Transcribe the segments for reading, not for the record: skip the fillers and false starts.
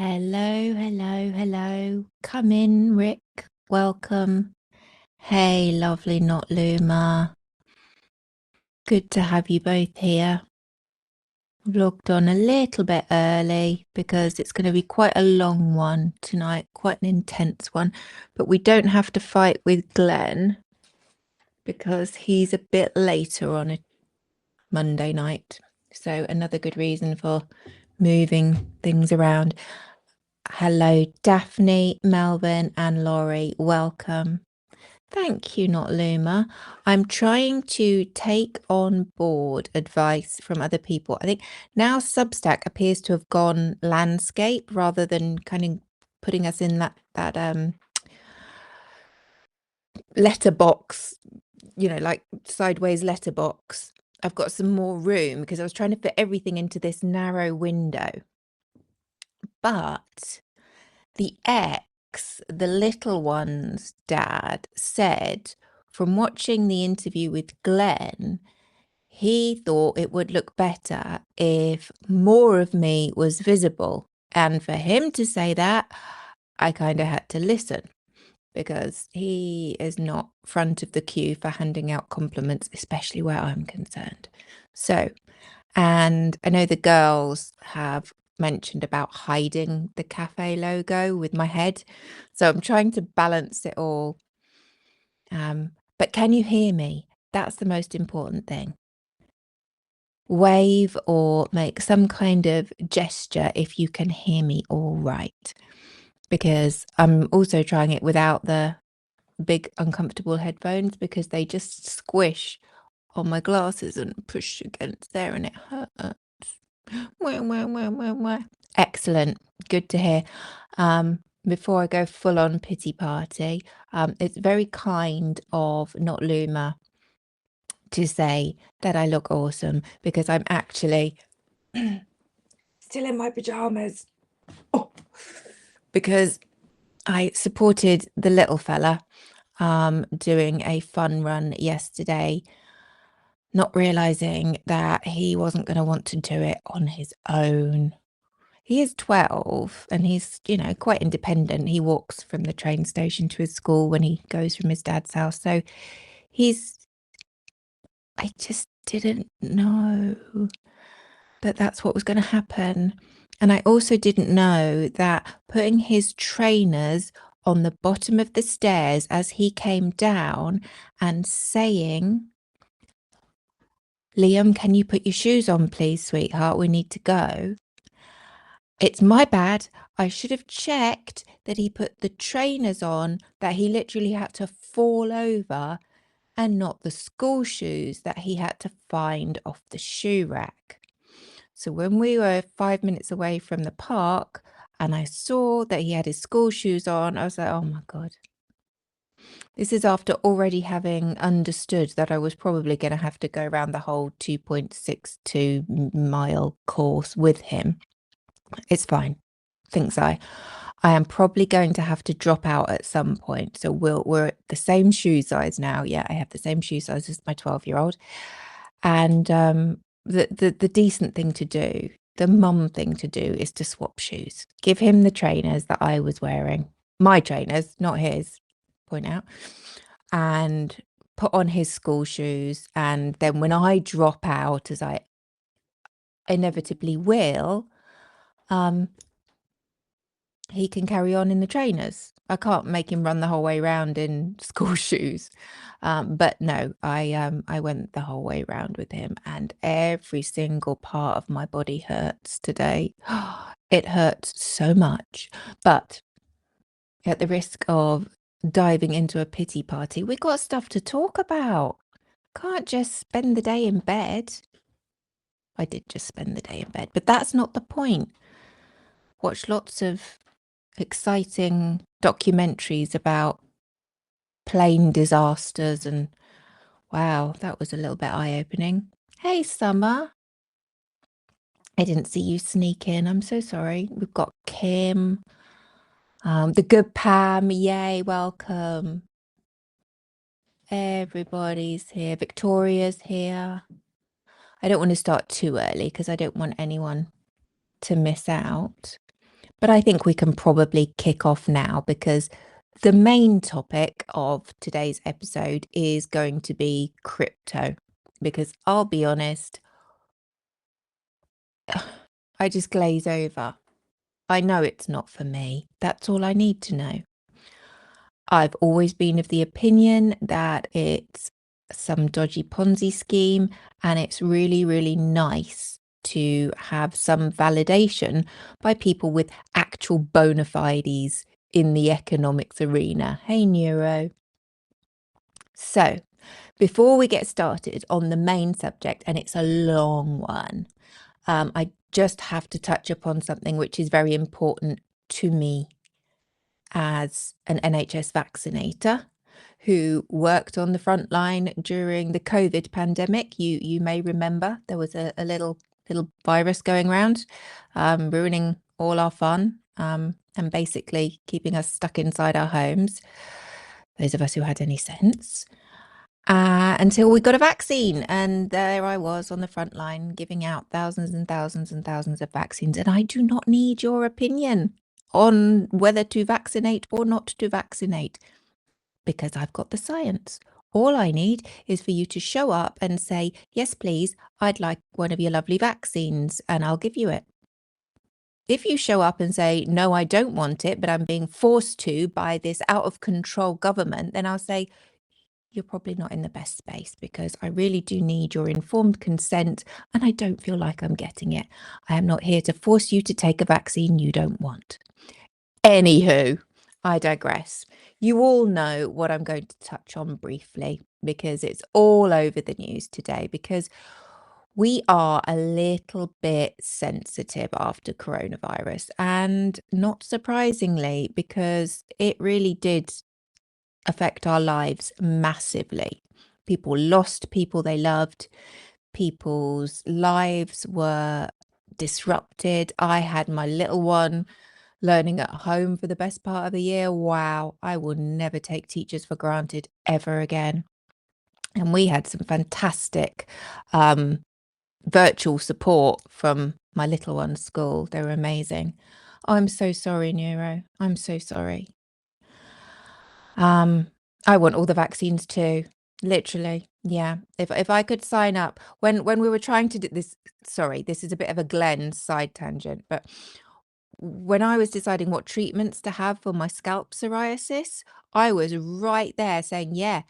Hello, hello, hello. Come in, Rick. Welcome. Hey, lovely Not Luma. Good to have you both here. Logged on a little bit early because it's going to be quite a long one tonight, quite an intense one. But we don't have to fight with Glenn because he's a bit later on a Monday night. So another good reason for moving things around. Hello, Daphne, Melvin, and Laurie. Welcome. Thank you, Not Luma. I'm trying to take on board advice from other people. I think now Substack appears to have gone landscape rather than kind of putting us in that letterbox, like sideways letterbox. I've got some more room because I was trying to fit everything into this narrow window. But the the little one's dad, said from watching the interview with Glenn, he thought it would look better if more of me was visible. And for him to say that, I kind of had to listen because he is not front of the queue for handing out compliments, especially where I'm concerned. So, and I know the girls have mentioned about hiding the cafe logo with my head. So I'm trying to balance it all. But can you hear me? That's the most important thing. Wave or make some kind of gesture if you can hear me all right. Because I'm also trying it without the big uncomfortable headphones because they just squish on my glasses and push against there and it hurts. Excellent. Good to hear. Before I go full on pity party, it's very kind of Not Luma to say that I look awesome because I'm actually still in my pajamas. Oh, because I supported the little fella doing a fun run yesterday, not realizing that he wasn't going to want to do it on his own. He is 12 and he's, quite independent. He walks from the train station to his school when he goes from his dad's house. So I just didn't know that that's what was going to happen. And I also didn't know that putting his trainers on the bottom of the stairs as he came down and saying, Liam, can you put your shoes on, please, sweetheart? We need to go. It's my bad. I should have checked that he put the trainers on, that he literally had to fall over, and not the school shoes that he had to find off the shoe rack. So when we were 5 minutes away from the park and I saw that he had his school shoes on, I was like, oh my God. This is after already having understood that I was probably going to have to go around the whole 2.62 mile course with him. It's fine, thinks I am probably going to have to drop out at some point. So we're at the same shoe size now. Yeah, I have the same shoe size as my 12-year-old. And the decent thing to do, the mum thing to do, is to swap shoes. Give him the trainers that I was wearing, my trainers, not his, point out, and put on his school shoes. And then when I drop out, as I inevitably will, he can carry on in the trainers. I can't make him run the whole way around in school shoes. But no, I went the whole way around with him and every single part of my body hurts today. It hurts so much. But at the risk of diving into a pity party, we got stuff to talk about. Can't just spend the day in bed. I did just spend the day in bed, but that's not the point. Watch lots of exciting documentaries about plane disasters and wow, that was a little bit eye-opening. Hey, Summer. I didn't see you sneak in. I'm so sorry. We've got Kim, the good Pam. Yay, welcome. Everybody's here. Victoria's here. I don't want to start too early because I don't want anyone to miss out. But I think we can probably kick off now because the main topic of today's episode is going to be crypto. Because I'll be honest, I just glaze over. I know it's not for me. That's all I need to know. I've always been of the opinion that it's some dodgy Ponzi scheme, and it's really, really nice to have some validation by people with actual bona fides in the economics arena. Hey, Neuro. So, before we get started on the main subject, and it's a long one, I just have to touch upon something which is very important to me as an NHS vaccinator who worked on the front line during the COVID pandemic. You may remember there was a little virus going around, ruining all our fun, and basically keeping us stuck inside our homes, those of us who had any sense, until we got a vaccine. And there I was on the front line giving out thousands and thousands and thousands of vaccines. And I do not need your opinion on whether to vaccinate or not to vaccinate, because I've got the science. All I need is for you to show up and say, yes, please, I'd like one of your lovely vaccines, and I'll give you it. If you show up and say, no, I don't want it, but I'm being forced to by this out of control government, then I'll say, you're probably not in the best space, because I really do need your informed consent and I don't feel like I'm getting it. I am not here to force you to take a vaccine you don't want. Anywho, I digress. You all know what I'm going to touch on briefly because it's all over the news today, because we are a little bit sensitive after coronavirus, and not surprisingly, because it really did affect our lives massively. People lost people they loved. People's lives were disrupted. I had my little one learning at home for the best part of a year. Wow, I will never take teachers for granted ever again. And we had some fantastic virtual support from my little one's school. They were amazing. I'm so sorry, Neuro. I'm so sorry. I want all the vaccines too. Literally. Yeah. If I could sign up when we were trying to do this, sorry, this is a bit of a Glenn side tangent, but when I was deciding what treatments to have for my scalp psoriasis, I was right there saying, yeah,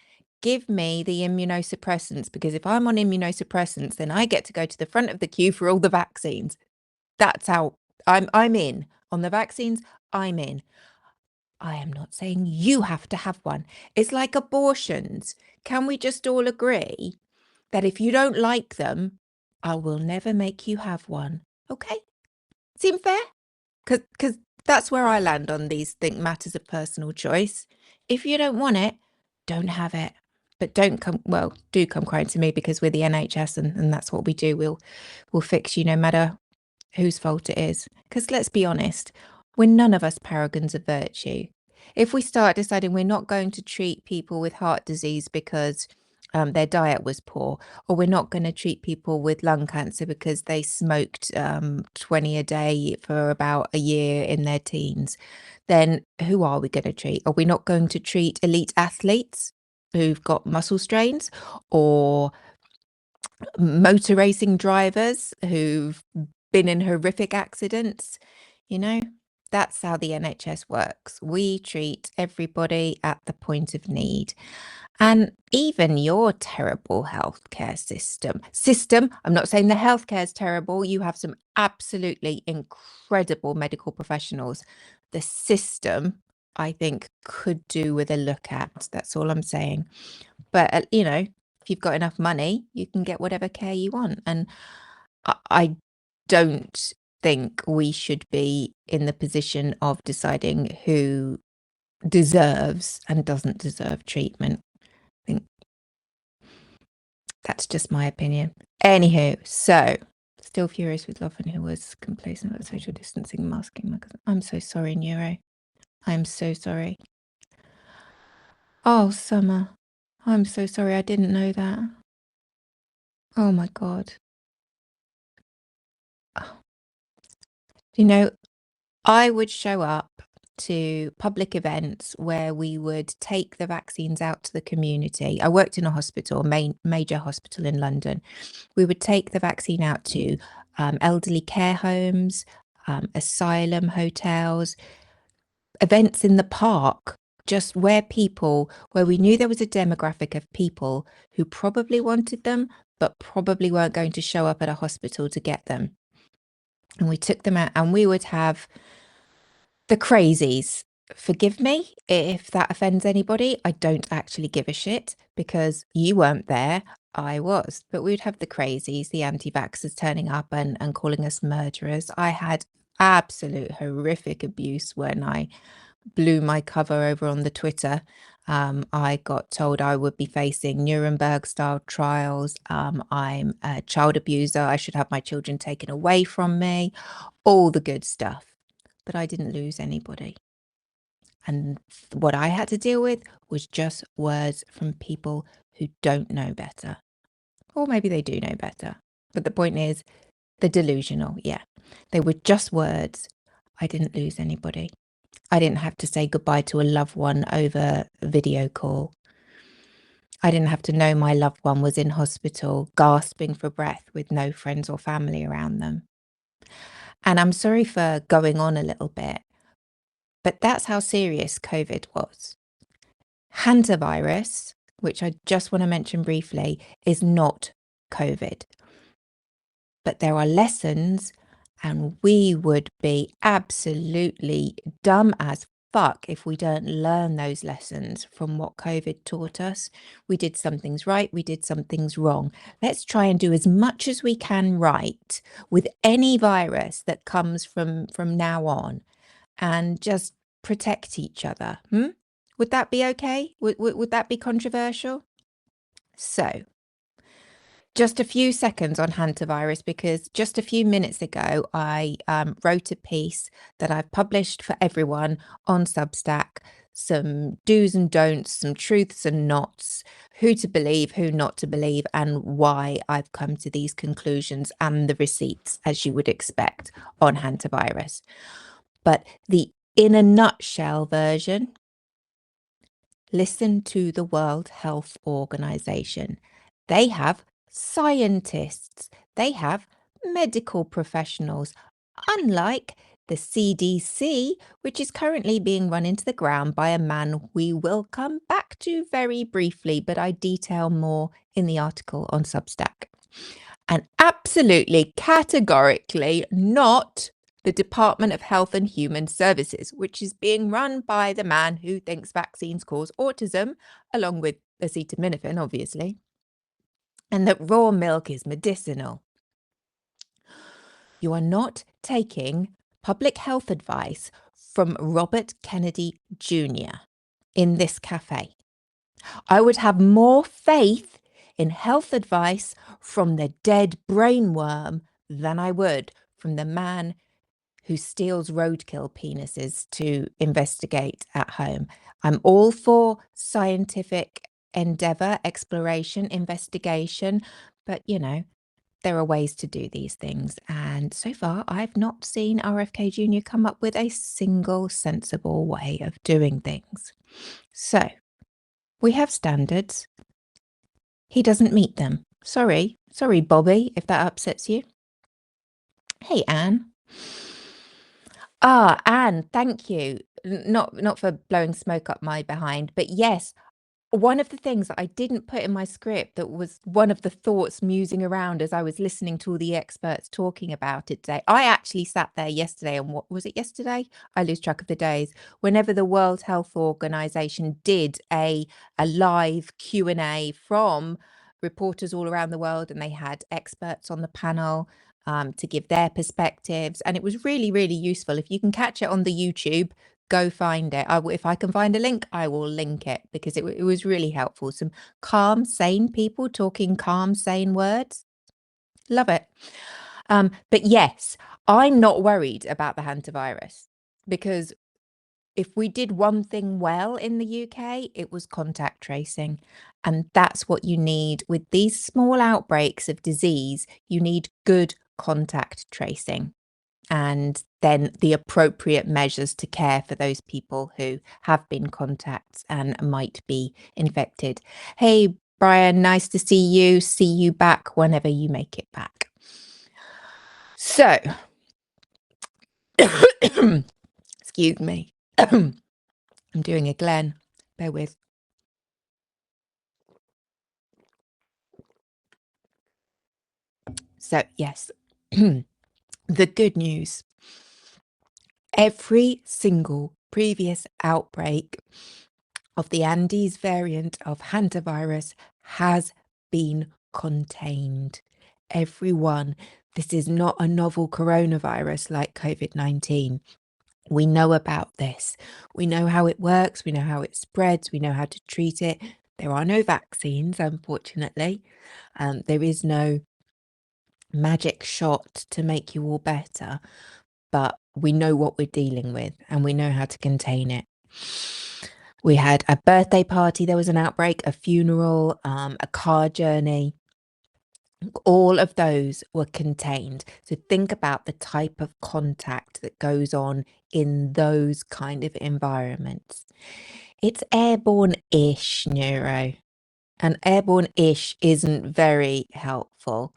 give me the immunosuppressants, because if I'm on immunosuppressants, then I get to go to the front of the queue for all the vaccines. That's how I'm in. On the vaccines, I'm in. I am not saying you have to have one. It's like abortions. Can we just all agree that if you don't like them, I will never make you have one? Okay? Seem fair? Because that's where I land on these matters of personal choice. If you don't want it, don't have it. But do come crying to me, because we're the NHS and that's what we do. We'll fix you no matter whose fault it is. Because let's be honest, we're none of us paragons of virtue. If we start deciding we're not going to treat people with heart disease because their diet was poor, or we're not going to treat people with lung cancer because they smoked 20 a day for about a year in their teens, then who are we going to treat? Are we not going to treat elite athletes who've got muscle strains, or motor racing drivers who've been in horrific accidents? You know, that's how the NHS works. We treat everybody at the point of need. And even your terrible healthcare system, I'm not saying the healthcare is terrible. You have some absolutely incredible medical professionals. The system, I think, could do with a look at. That's all I'm saying. But, if you've got enough money, you can get whatever care you want. And I don't think we should be in the position of deciding who deserves and doesn't deserve treatment. I think that's just my opinion. Anywho, so still furious with Lovin, who was complacent about social distancing, masking. I'm so sorry, Neuro. I'm so sorry. Oh, Summer. I'm so sorry. I didn't know that. Oh my God. Oh. I would show up to public events where we would take the vaccines out to the community. I worked in a hospital, a major hospital in London. We would take the vaccine out to elderly care homes, asylum hotels, events in the park, just where we knew there was a demographic of people who probably wanted them, but probably weren't going to show up at a hospital to get them. And we took them out, and we would have the crazies. Forgive me if that offends anybody. I don't actually give a shit because you weren't there. I was. But we'd have the crazies, the anti-vaxxers turning up and calling us murderers. I had absolute horrific abuse when I blew my cover over on the Twitter. I got told I would be facing Nuremberg-style trials. I'm a child abuser. I should have my children taken away from me. All the good stuff. But I didn't lose anybody. And what I had to deal with was just words from people who don't know better. Or maybe they do know better. But the point is, they're delusional. Yeah. They were just words. I didn't lose anybody. I didn't have to say goodbye to a loved one over a video call. I didn't have to know my loved one was in hospital, gasping for breath with no friends or family around them. And I'm sorry for going on a little bit, but that's how serious COVID was. Hantavirus, which I just want to mention briefly, is not COVID. But there are lessons, and we would be absolutely dumb as fuck if we don't learn those lessons from what COVID taught us. We did some things right, we did some things wrong. Let's try and do as much as we can right with any virus that comes from now on, and just protect each other. Would that be okay? Would that be controversial? So, just a few seconds on hantavirus, because just a few minutes ago, I wrote a piece that I've published for everyone on Substack, some do's and don'ts, some truths and nots, who to believe, who not to believe, and why I've come to these conclusions, and the receipts, as you would expect, on hantavirus. But the in a nutshell version, listen to the World Health Organization. They have scientists, they have medical professionals, unlike the CDC, which is currently being run into the ground by a man we will come back to very briefly, but I detail more in the article on Substack. And absolutely, categorically not the Department of Health and Human Services, which is being run by the man who thinks vaccines cause autism, along with acetaminophen, obviously, and that raw milk is medicinal. You are not taking public health advice from Robert Kennedy Jr. in this cafe. I would have more faith in health advice from the dead brainworm than I would from the man who steals roadkill penises to investigate at home. I'm all for scientific endeavor, exploration, investigation, but there are ways to do these things. And so far, I've not seen RFK Jr. come up with a single sensible way of doing things. So we have standards. He doesn't meet them. Sorry, Bobby, if that upsets you. Hey, Anne. Anne, thank you. Not for blowing smoke up my behind, but yes, one of the things that I didn't put in my script that was one of the thoughts musing around as I was listening to all the experts talking about it today. I actually sat there yesterday, and what was it yesterday? I lose track of the days. Whenever the World Health Organization did a live Q&A from reporters all around the world, and they had experts on the panel to give their perspectives. And it was really, really useful. If you can catch it on the YouTube, go find it. If I can find a link, I will link it, because it was really helpful. Some calm, sane people talking calm, sane words. Love it. But yes, I'm not worried about the hantavirus, because if we did one thing well in the UK, it was contact tracing. And that's what you need with these small outbreaks of disease. You need good contact tracing. and then the appropriate measures to care for those people who have been contacts and might be infected. Hey, Brian, nice to see you. See you back whenever you make it back. So, excuse me. I'm doing a Glen. Bear with. So, yes, the good news. Every single previous outbreak of the Andes variant of hantavirus has been contained. Everyone. This is not a novel coronavirus like COVID-19. We know about this. We know how it works. We know how it spreads. We know how to treat it. There are no vaccines, unfortunately. There is no magic shot to make you all better, but we know what we're dealing with and we know how to contain it. We had a birthday party, there was an outbreak, a funeral, a car journey. All of those were contained. So think about the type of contact that goes on in those kind of environments. It's airborne-ish, Neuro. And airborne-ish isn't very helpful.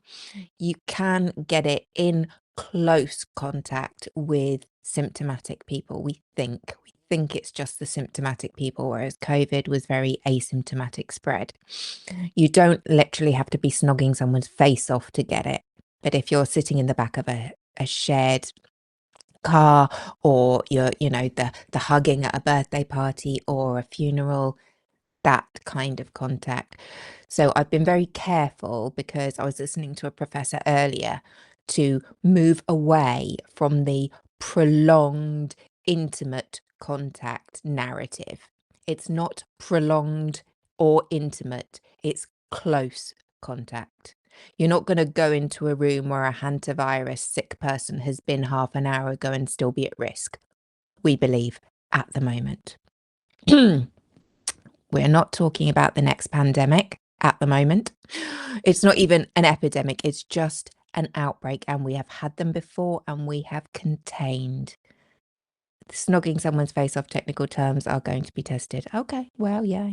You can get it in close contact with symptomatic people. We think it's just the symptomatic people, whereas COVID was very asymptomatic spread. You don't literally have to be snogging someone's face off to get it. But if you're sitting in the back of a shared car, or you're, the hugging at a birthday party or a funeral, that kind of contact. So I've been very careful, because I was listening to a professor earlier, to move away from the prolonged intimate contact narrative. It's not prolonged or intimate, it's close contact. You're not going to go into a room where a hantavirus sick person has been half an hour ago and still be at risk, we believe, at the moment. We're not talking about the next pandemic at the moment. It's not even an epidemic. It's just an outbreak, and we have had them before and we have contained. Snogging someone's face off technical terms are going to be tested. Okay, well, yeah,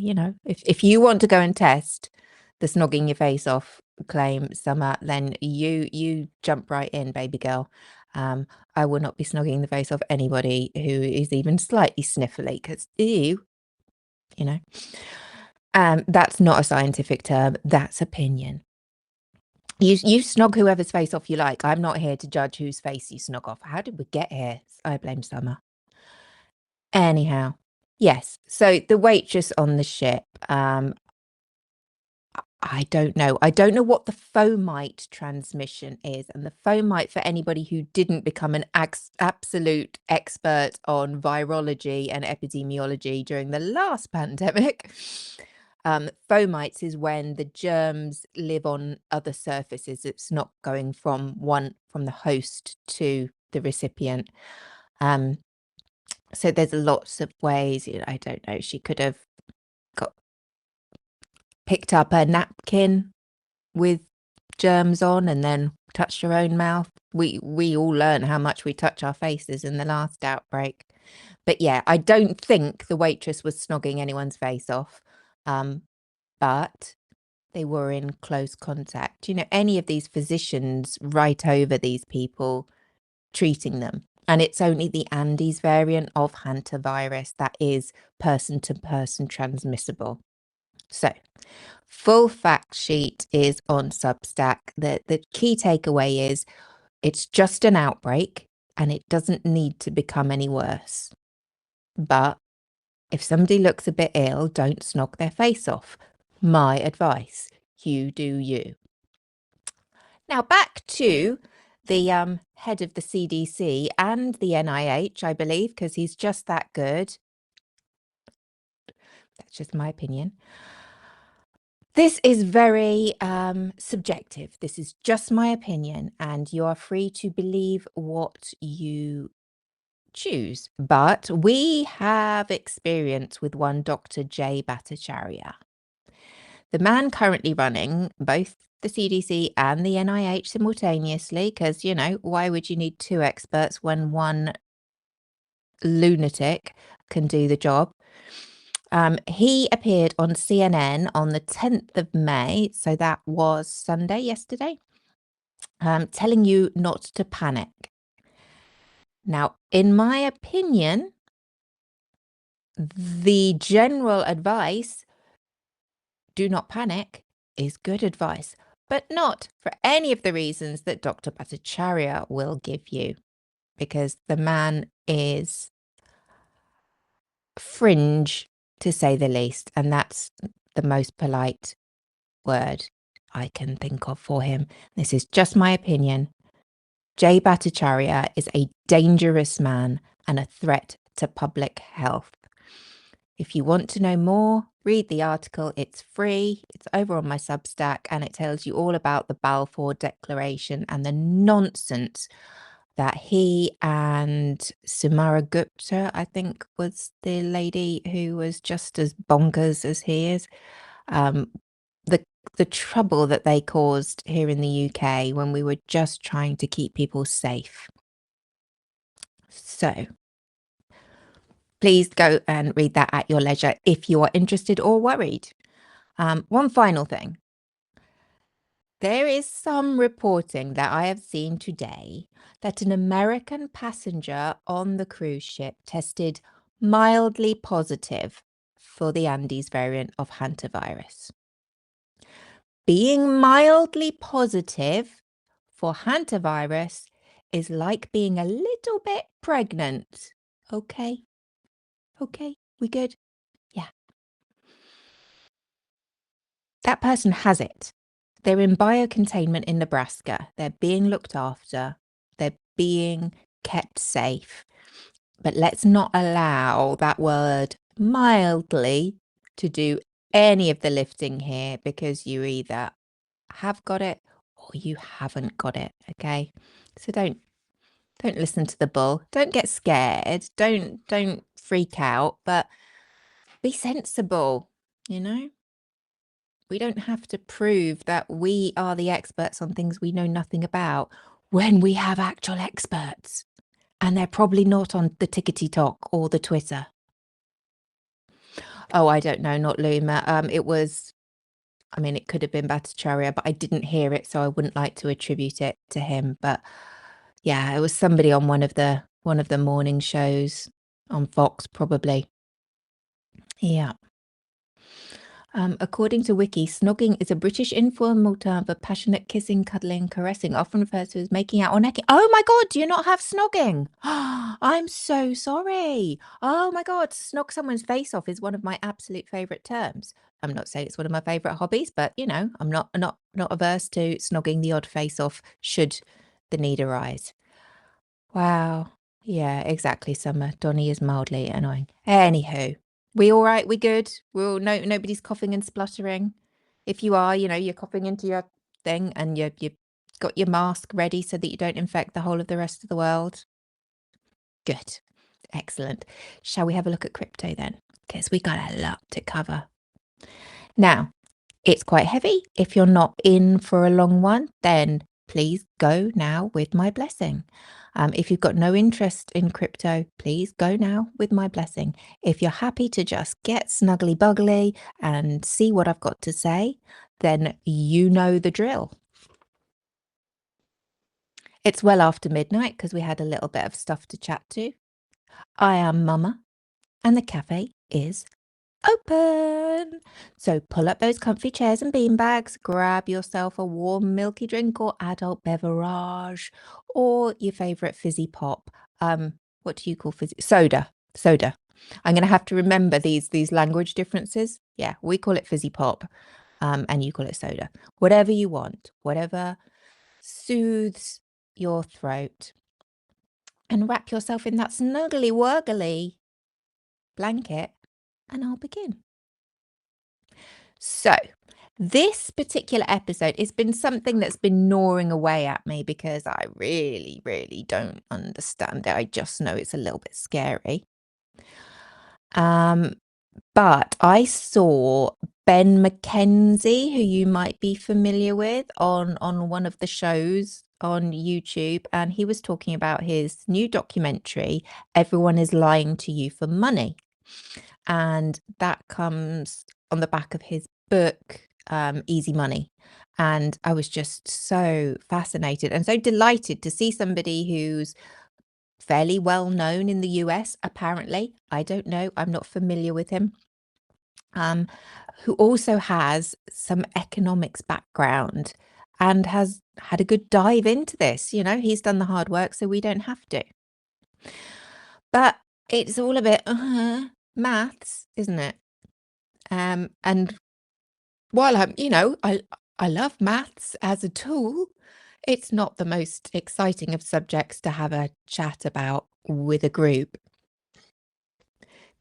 if you want to go and test the snogging your face off claim, Summer, then you jump right in, baby girl. I will not be snogging the face off anybody who is even slightly sniffly, because ew. That's not a scientific term, that's opinion. You snog whoever's face off you like. I'm not here to judge whose face you snog off. How did we get here? I blame Summer. Anyhow, yes. So the waitress on the ship, I don't know. I don't know what the fomite transmission is. And the fomite, for anybody who didn't become an absolute expert on virology and epidemiology during the last pandemic, fomites is when the germs live on other surfaces. It's not going from the host to the recipient. So there's lots of ways. I don't know. She could have picked up a napkin with germs on and then touched her own mouth. We all learn how much we touch our faces in the last outbreak. But yeah, I don't think the waitress was snogging anyone's face off. But they were in close contact. Any of these physicians right over these people treating them. And it's only the Andes variant of hantavirus that is person-to-person transmissible. So, full fact sheet is on Substack. The key takeaway is it's just an outbreak and it doesn't need to become any worse. But if somebody looks a bit ill, don't snog their face off. My advice, you do you. Now back to the head of the CDC and the NIH, I believe, because he's just that good. That's just my opinion. This is very subjective. This is just my opinion, and you are free to believe what you choose. But we have experience with one Dr. Jay Bhattacharya. The man currently running both the CDC and the NIH simultaneously, because, why would you need two experts when one lunatic can do the job? He appeared on CNN on the 10th of May, so that was Sunday, yesterday, telling you not to panic. Now, in my opinion, the general advice, do not panic, is good advice, but not for any of the reasons that Dr. Bhattacharya will give you, because the man is fringe, to say the least, and that's the most polite word I can think of for him. This is just my opinion. Jay Bhattacharya is a dangerous man and a threat to public health. If you want to know more, read the article. It's free. It's over on my Substack, and it tells you all about the Balfour Declaration and the nonsense that he and Sumara Gupta, I think, was the lady who was just as bonkers as he is. The trouble that they caused here in the UK when we were just trying to keep people safe. So please go and read that at your leisure if you are interested or worried. One final thing. There is some reporting that I have seen today that an American passenger on the cruise ship tested mildly positive for the Andes variant of hantavirus. Being mildly positive for hantavirus is like being a little bit pregnant. Okay? Okay, we good? Yeah. That person has it. They're in biocontainment in Nebraska. They're being looked after. They're being kept safe. But let's not allow that word mildly to do any of the lifting here, because you either have got it or you haven't got it, okay? So don't listen to the bull. Don't get scared. Don't freak out, but be sensible, We don't have to prove that we are the experts on things we know nothing about when we have actual experts. And they're probably not on the Tickety Talk or the Twitter. Oh, I don't know, not Luma. It could have been Bhattacharya, but I didn't hear it, so I wouldn't like to attribute it to him. But yeah, it was somebody on one of the morning shows on Fox, probably. Yeah. According to Wiki, snogging is a British informal term for passionate kissing, cuddling, caressing, often referred to as making out or necking. Oh my God, do you not have snogging? I'm so sorry. Oh my God, snog someone's face off is one of my absolute favourite terms. I'm not saying it's one of my favourite hobbies, but I'm not averse to snogging the odd face off should the need arise. Wow. Yeah, exactly, Summer. Donnie is mildly annoying. Anywho. We all right? We good? Nobody's coughing and spluttering. If you are, you're coughing into your thing and you've got your mask ready so that you don't infect the whole of the rest of the world. Good. Excellent. Shall we have a look at crypto then? Because we got a lot to cover. Now, it's quite heavy. If you're not in for a long one, then please go now with my blessing. If you've got no interest in crypto, please go now with my blessing. If you're happy to just get snuggly buggly and see what I've got to say, then you know the drill. It's well after midnight because we had a little bit of stuff to chat to. I am Mama, and the cafe is open. So pull up those comfy chairs and beanbags, grab yourself a warm milky drink or adult beverage, or your favorite fizzy pop. What do you call fizzy? Soda. I'm going to have to remember these language differences. Yeah, we call it fizzy pop, and you call it soda. Whatever you want, whatever soothes your throat. And wrap yourself in that snuggly wurgly blanket, and I'll begin. So, this particular episode has been something that's been gnawing away at me because I really, really don't understand it. I just know it's a little bit scary. But I saw Ben McKenzie, who you might be familiar with on one of the shows on YouTube, and he was talking about his new documentary, Everyone is Lying to You for Money. And that comes on the back of his book, Easy Money. And I was just so fascinated and so delighted to see somebody who's fairly well known in the US, apparently. I don't know, I'm not familiar with him. Who also has some economics background and has had a good dive into this. You know, he's done the hard work, so we don't have to. But it's all a bit maths, isn't it? And while I love maths as a tool, it's not the most exciting of subjects to have a chat about with a group.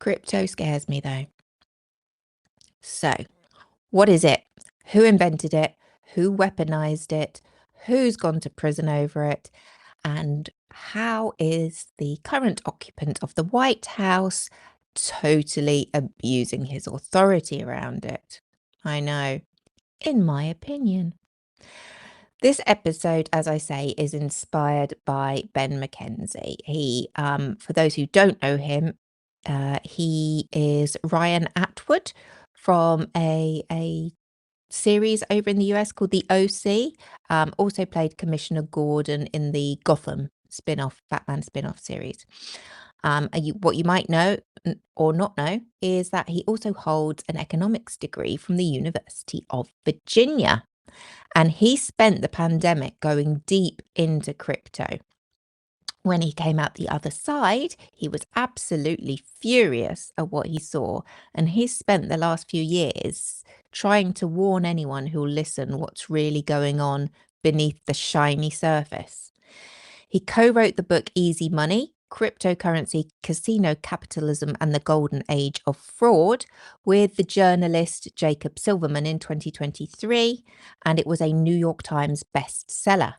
Crypto scares me though. So, what is it? Who invented it? Who weaponized it? Who's gone to prison over it? And how is the current occupant of the White House totally abusing his authority around it? I know, in my opinion. This episode, as I say, is inspired by Ben McKenzie. He, for those who don't know him, he is Ryan Atwood from a series over in the US called The OC. Also played Commissioner Gordon in the Gotham Batman spin-off series. What you might know or not know is that he also holds an economics degree from the University of Virginia. And he spent the pandemic going deep into crypto. When he came out the other side, he was absolutely furious at what he saw. And he's spent the last few years trying to warn anyone who'll listen what's really going on beneath the shiny surface. He co-wrote the book Easy Money, Cryptocurrency, Casino Capitalism and the Golden Age of Fraud with the journalist Jacob Silverman in 2023, and it was a New York Times bestseller.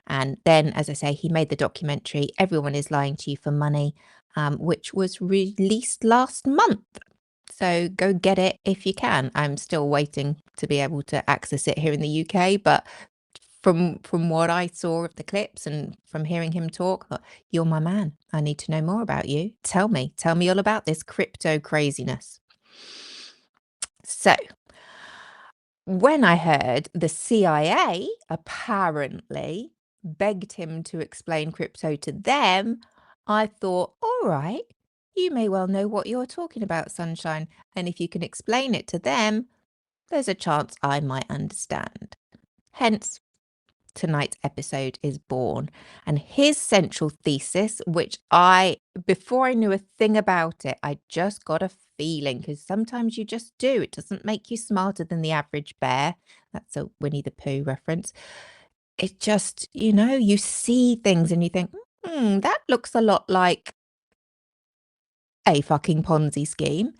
And then, as I say, he made the documentary Everyone is Lying to You for Money, which was released last month. So go get it if you can. I'm still waiting to be able to access it here in the UK, but from what I saw of the clips and from hearing him talk, I thought, you're my man. I need to know more about you. Tell me all about this crypto craziness. So when I heard the CIA apparently begged him to explain crypto to them, I thought, all right, you may well know what you're talking about, Sunshine. And if you can explain it to them, there's a chance I might understand. Hence, tonight's episode is born. And his central thesis, which before I knew a thing about it, I just got a feeling, because sometimes you just do. It doesn't make you smarter than the average bear. That's a Winnie the Pooh reference. It just, you see things and you think, that looks a lot like a fucking Ponzi scheme.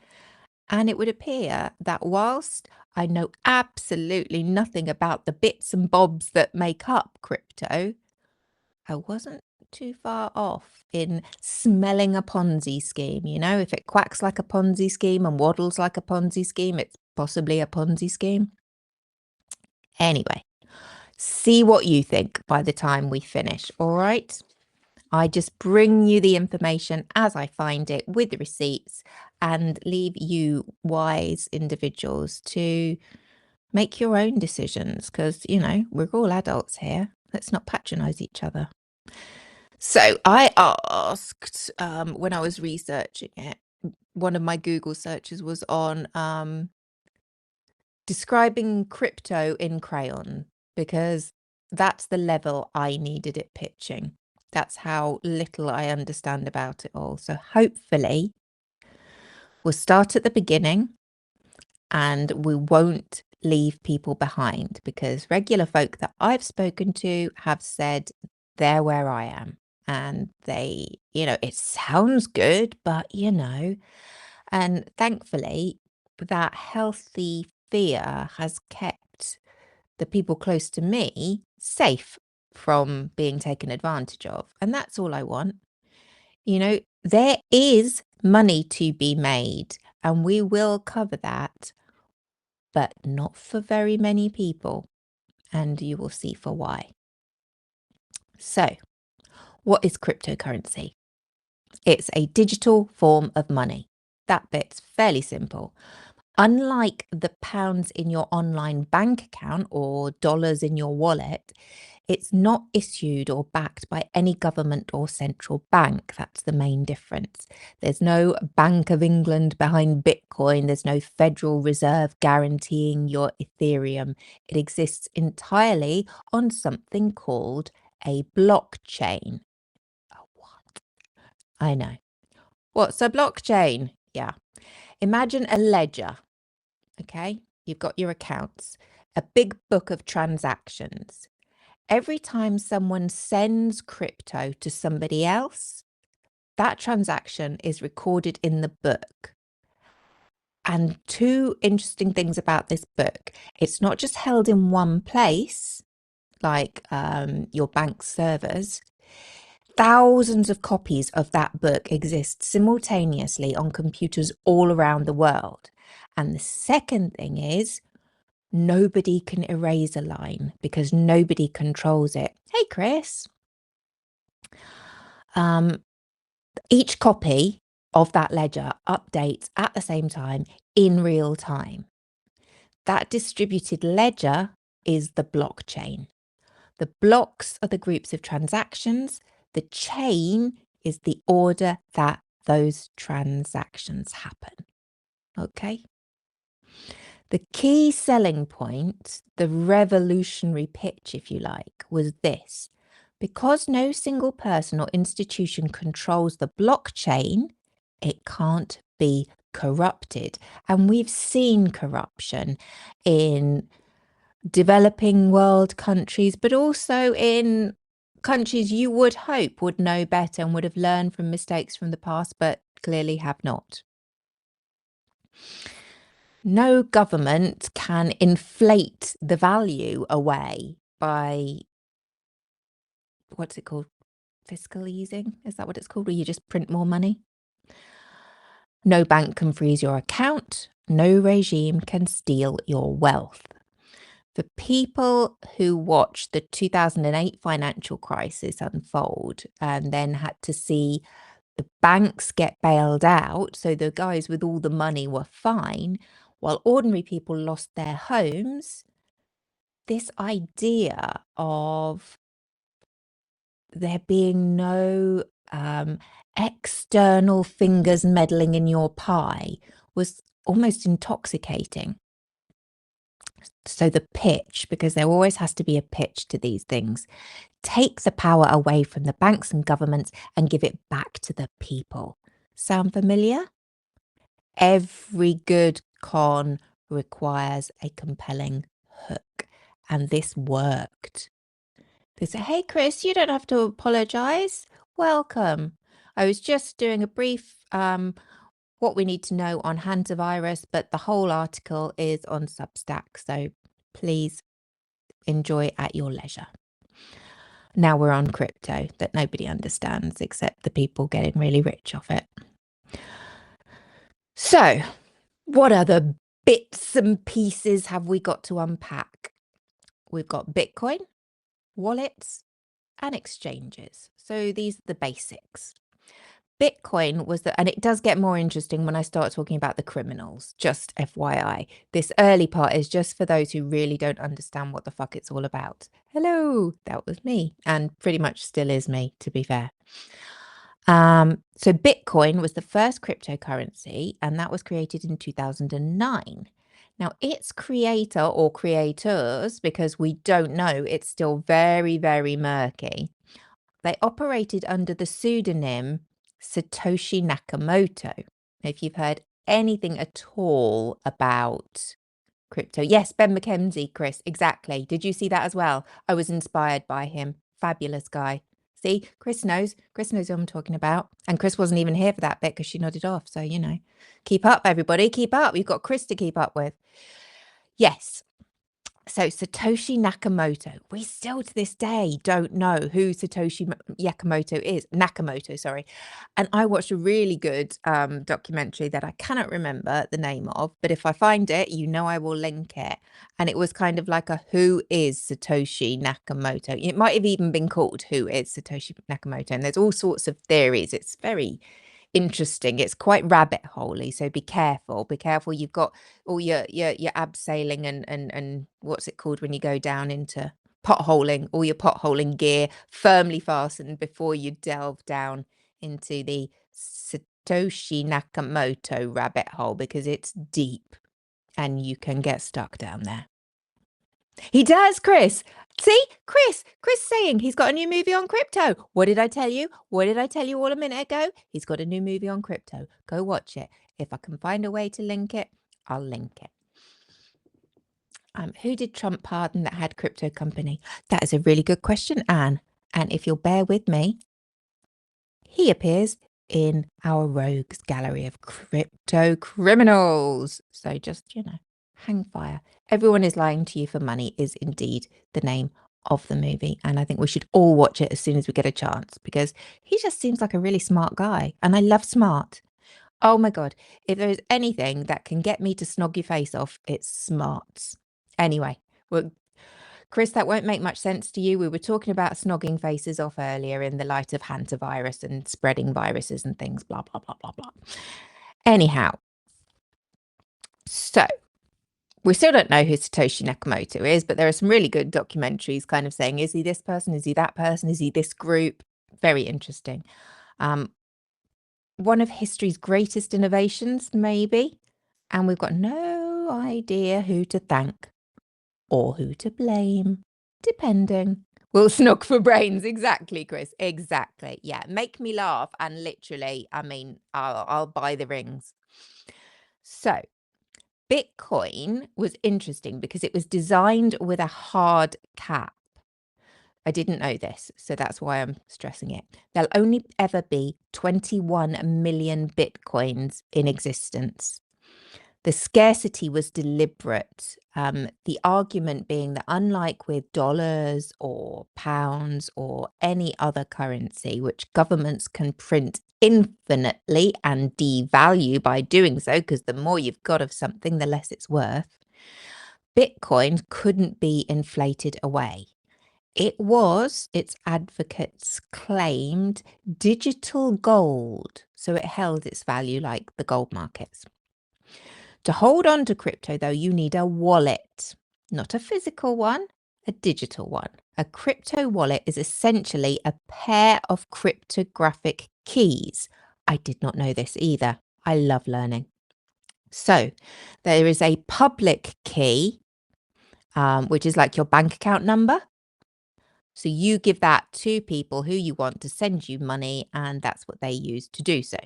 And it would appear that whilst I know absolutely nothing about the bits and bobs that make up crypto, I wasn't too far off in smelling a Ponzi scheme. If it quacks like a Ponzi scheme and waddles like a Ponzi scheme, it's possibly a Ponzi scheme. Anyway, see what you think by the time we finish, all right? I just bring you the information as I find it with the receipts and leave you wise individuals to make your own decisions because, we're all adults here. Let's not patronize each other. So I asked when I was researching it, one of my Google searches was on describing crypto in crayon, because that's the level I needed it pitching. That's how little I understand about it all. So hopefully we'll start at the beginning and we won't leave people behind, because regular folk that I've spoken to have said they're where I am. And they, it sounds good, but, and thankfully that healthy fear has kept the people close to me safe from being taken advantage of. And that's all I want. There is money to be made, and we will cover that but not for very many people. And you will see for why. So, what is cryptocurrency? It's a digital form of money. That bit's fairly simple. Unlike the pounds in your online bank account or dollars in your wallet, it's not issued or backed by any government or central bank. That's the main difference. There's no Bank of England behind Bitcoin. There's no Federal Reserve guaranteeing your Ethereum. It exists entirely on something called a blockchain. Oh, what? I know. What's a blockchain? Yeah. Imagine a ledger. Okay, you've got your accounts, a big book of transactions. Every time someone sends crypto to somebody else, that transaction is recorded in the book. And two interesting things about this book: it's not just held in one place, like your bank servers. Thousands of copies of that book exist simultaneously on computers all around the world. And the second thing is, nobody can erase a line because nobody controls it. Hey, Chris. Each copy of that ledger updates at the same time in real time. That distributed ledger is the blockchain. The blocks are the groups of transactions. The chain is the order that those transactions happen. Okay? The key selling point, the revolutionary pitch, if you like, was this. Because no single person or institution controls the blockchain, it can't be corrupted. And we've seen corruption in developing world countries, but also in countries you would hope would know better and would have learned from mistakes from the past, but clearly have not. No government can inflate the value away by, what's it called? Fiscal easing? Is that what it's called? Where you just print more money? No bank can freeze your account. No regime can steal your wealth. For people who watched the 2008 financial crisis unfold and then had to see the banks get bailed out, so the guys with all the money were fine, while ordinary people lost their homes, this idea of there being no external fingers meddling in your pie was almost intoxicating. So the pitch, because there always has to be a pitch to these things, take the power away from the banks and governments and give it back to the people. Sound familiar? Every good con requires a compelling hook, and this worked. They say, hey, Chris, you don't have to apologize. Welcome. I was just doing a brief what we need to know on hantavirus, but the whole article is on Substack, so please enjoy at your leisure. Now we're on crypto that nobody understands except the people getting really rich off it. So, what other bits and pieces have we got to unpack? We've got Bitcoin, wallets, and exchanges. So these are the basics. Bitcoin was and it does get more interesting when I start talking about the criminals, just FYI. This early part is just for those who really don't understand what the fuck it's all about. Hello, that was me, and pretty much still is me, to be fair. So Bitcoin was the first cryptocurrency, and that was created in 2009. Now, its creator or creators, because we don't know, it's still very, very murky. They operated under the pseudonym Satoshi Nakamoto. If you've heard anything at all about crypto. Yes, Ben McKenzie, Chris, exactly. Did you see that as well? I was inspired by him. Fabulous guy. See, Chris knows who I'm talking about. And Chris wasn't even here for that bit because she nodded off. So, you know, keep up, everybody, keep up. You've got Chris to keep up with. Yes. So Satoshi Nakamoto, we still to this day don't know who Nakamoto, sorry. And I watched a really good documentary that I cannot remember the name of, but if I find it, I will link it. And it was kind of like a who is Satoshi Nakamoto? It might have even been called Who is Satoshi Nakamoto? And there's all sorts of theories. It's very interesting. It's quite rabbit holey, so be careful. Be careful. You've got all your abseiling and what's it called when you go down into potholing, all your potholing gear firmly fastened before you delve down into the Satoshi Nakamoto rabbit hole, because it's deep and you can get stuck down there. He does, Chris. See, Chris saying he's got a new movie on crypto. What did I tell you? What did I tell you all a minute ago? He's got a new movie on crypto. Go watch it. If I can find a way to link it, I'll link it. Who did Trump pardon that had crypto company? That is a really good question, Anne. And if you'll bear with me, he appears in our rogues gallery of crypto criminals. So just, hang fire. Everyone is lying to you for money is indeed the name of the movie. And I think we should all watch it as soon as we get a chance, because he just seems like a really smart guy. And I love smart. Oh my God. If there is anything that can get me to snog your face off, it's smarts. Anyway, well, Chris, that won't make much sense to you. We were talking about snogging faces off earlier in the light of hantavirus and spreading viruses and things, blah, blah, blah, blah, blah. Anyhow, so we still don't know who Satoshi Nakamoto is, but there are some really good documentaries kind of saying, is he this person? Is he that person? Is he this group? Very interesting. One of history's greatest innovations, maybe. And we've got no idea who to thank or who to blame, depending. We'll snog for brains. Exactly, Chris. Exactly. Yeah. Make me laugh. And literally, I mean, I'll buy the rings. So Bitcoin was interesting because it was designed with a hard cap. I didn't know this, so that's why I'm stressing it. There'll only ever be 21 million Bitcoins in existence. The scarcity was deliberate. The argument being that unlike with dollars or pounds or any other currency, which governments can print infinitely and devalue by doing so, because the more you've got of something, the less it's worth, Bitcoin couldn't be inflated away. It was, its advocates claimed, digital gold, so it held its value like the gold markets. To hold on to crypto, though, you need a wallet, not a physical one, a digital one. A crypto wallet is essentially a pair of cryptographic keys. I did not know this either. I love learning. So there is a public key, which is like your bank account number. So you give that to people who you want to send you money, and that's what they use to do so.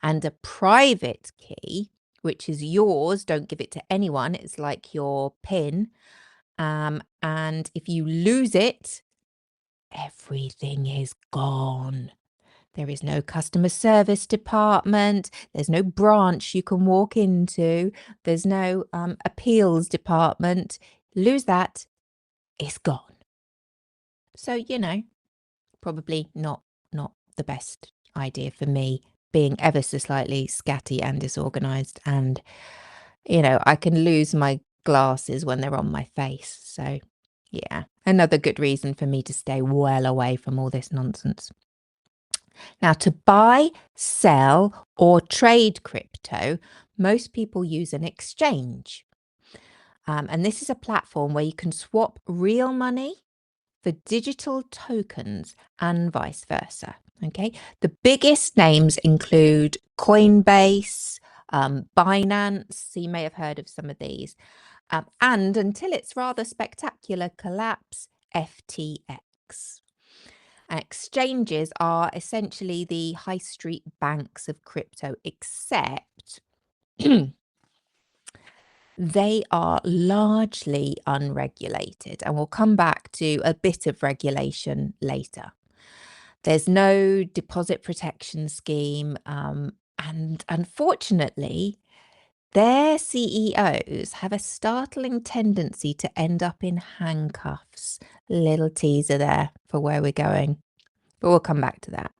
And a private key, which is yours, don't give it to anyone. It's like your PIN. And if you lose it, everything is gone. There is no customer service department. There's no branch you can walk into. There's no appeals department. Lose that, it's gone. So, probably not the best idea for me, being ever so slightly scatty and disorganized. And, I can lose my glasses when they're on my face. So, yeah, another good reason for me to stay well away from all this nonsense. Now, to buy, sell, or trade crypto, most people use an exchange. And this is a platform where you can swap real money for digital tokens and vice versa. Okay, the biggest names include Coinbase, Binance. So you may have heard of some of these, and until its rather spectacular collapse, FTX. Exchanges are essentially the high street banks of crypto, except they are largely unregulated, and we'll come back to a bit of regulation later. There's no deposit protection scheme, and unfortunately, Their CEOs have a startling tendency to end up in handcuffs. Little teaser there for where we're going, but we'll come back to that.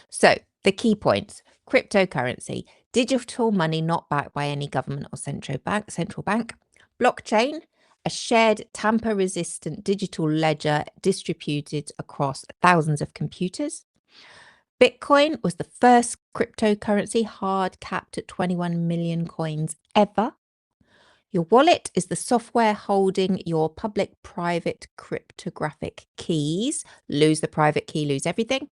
So the key points: cryptocurrency, digital money not backed by any government or central bank. Blockchain, a shared tamper-resistant digital ledger distributed across thousands of computers. Bitcoin was the first cryptocurrency hard capped at 21 million coins ever. Your wallet is the software holding your public-private cryptographic keys. Lose the private key, lose everything.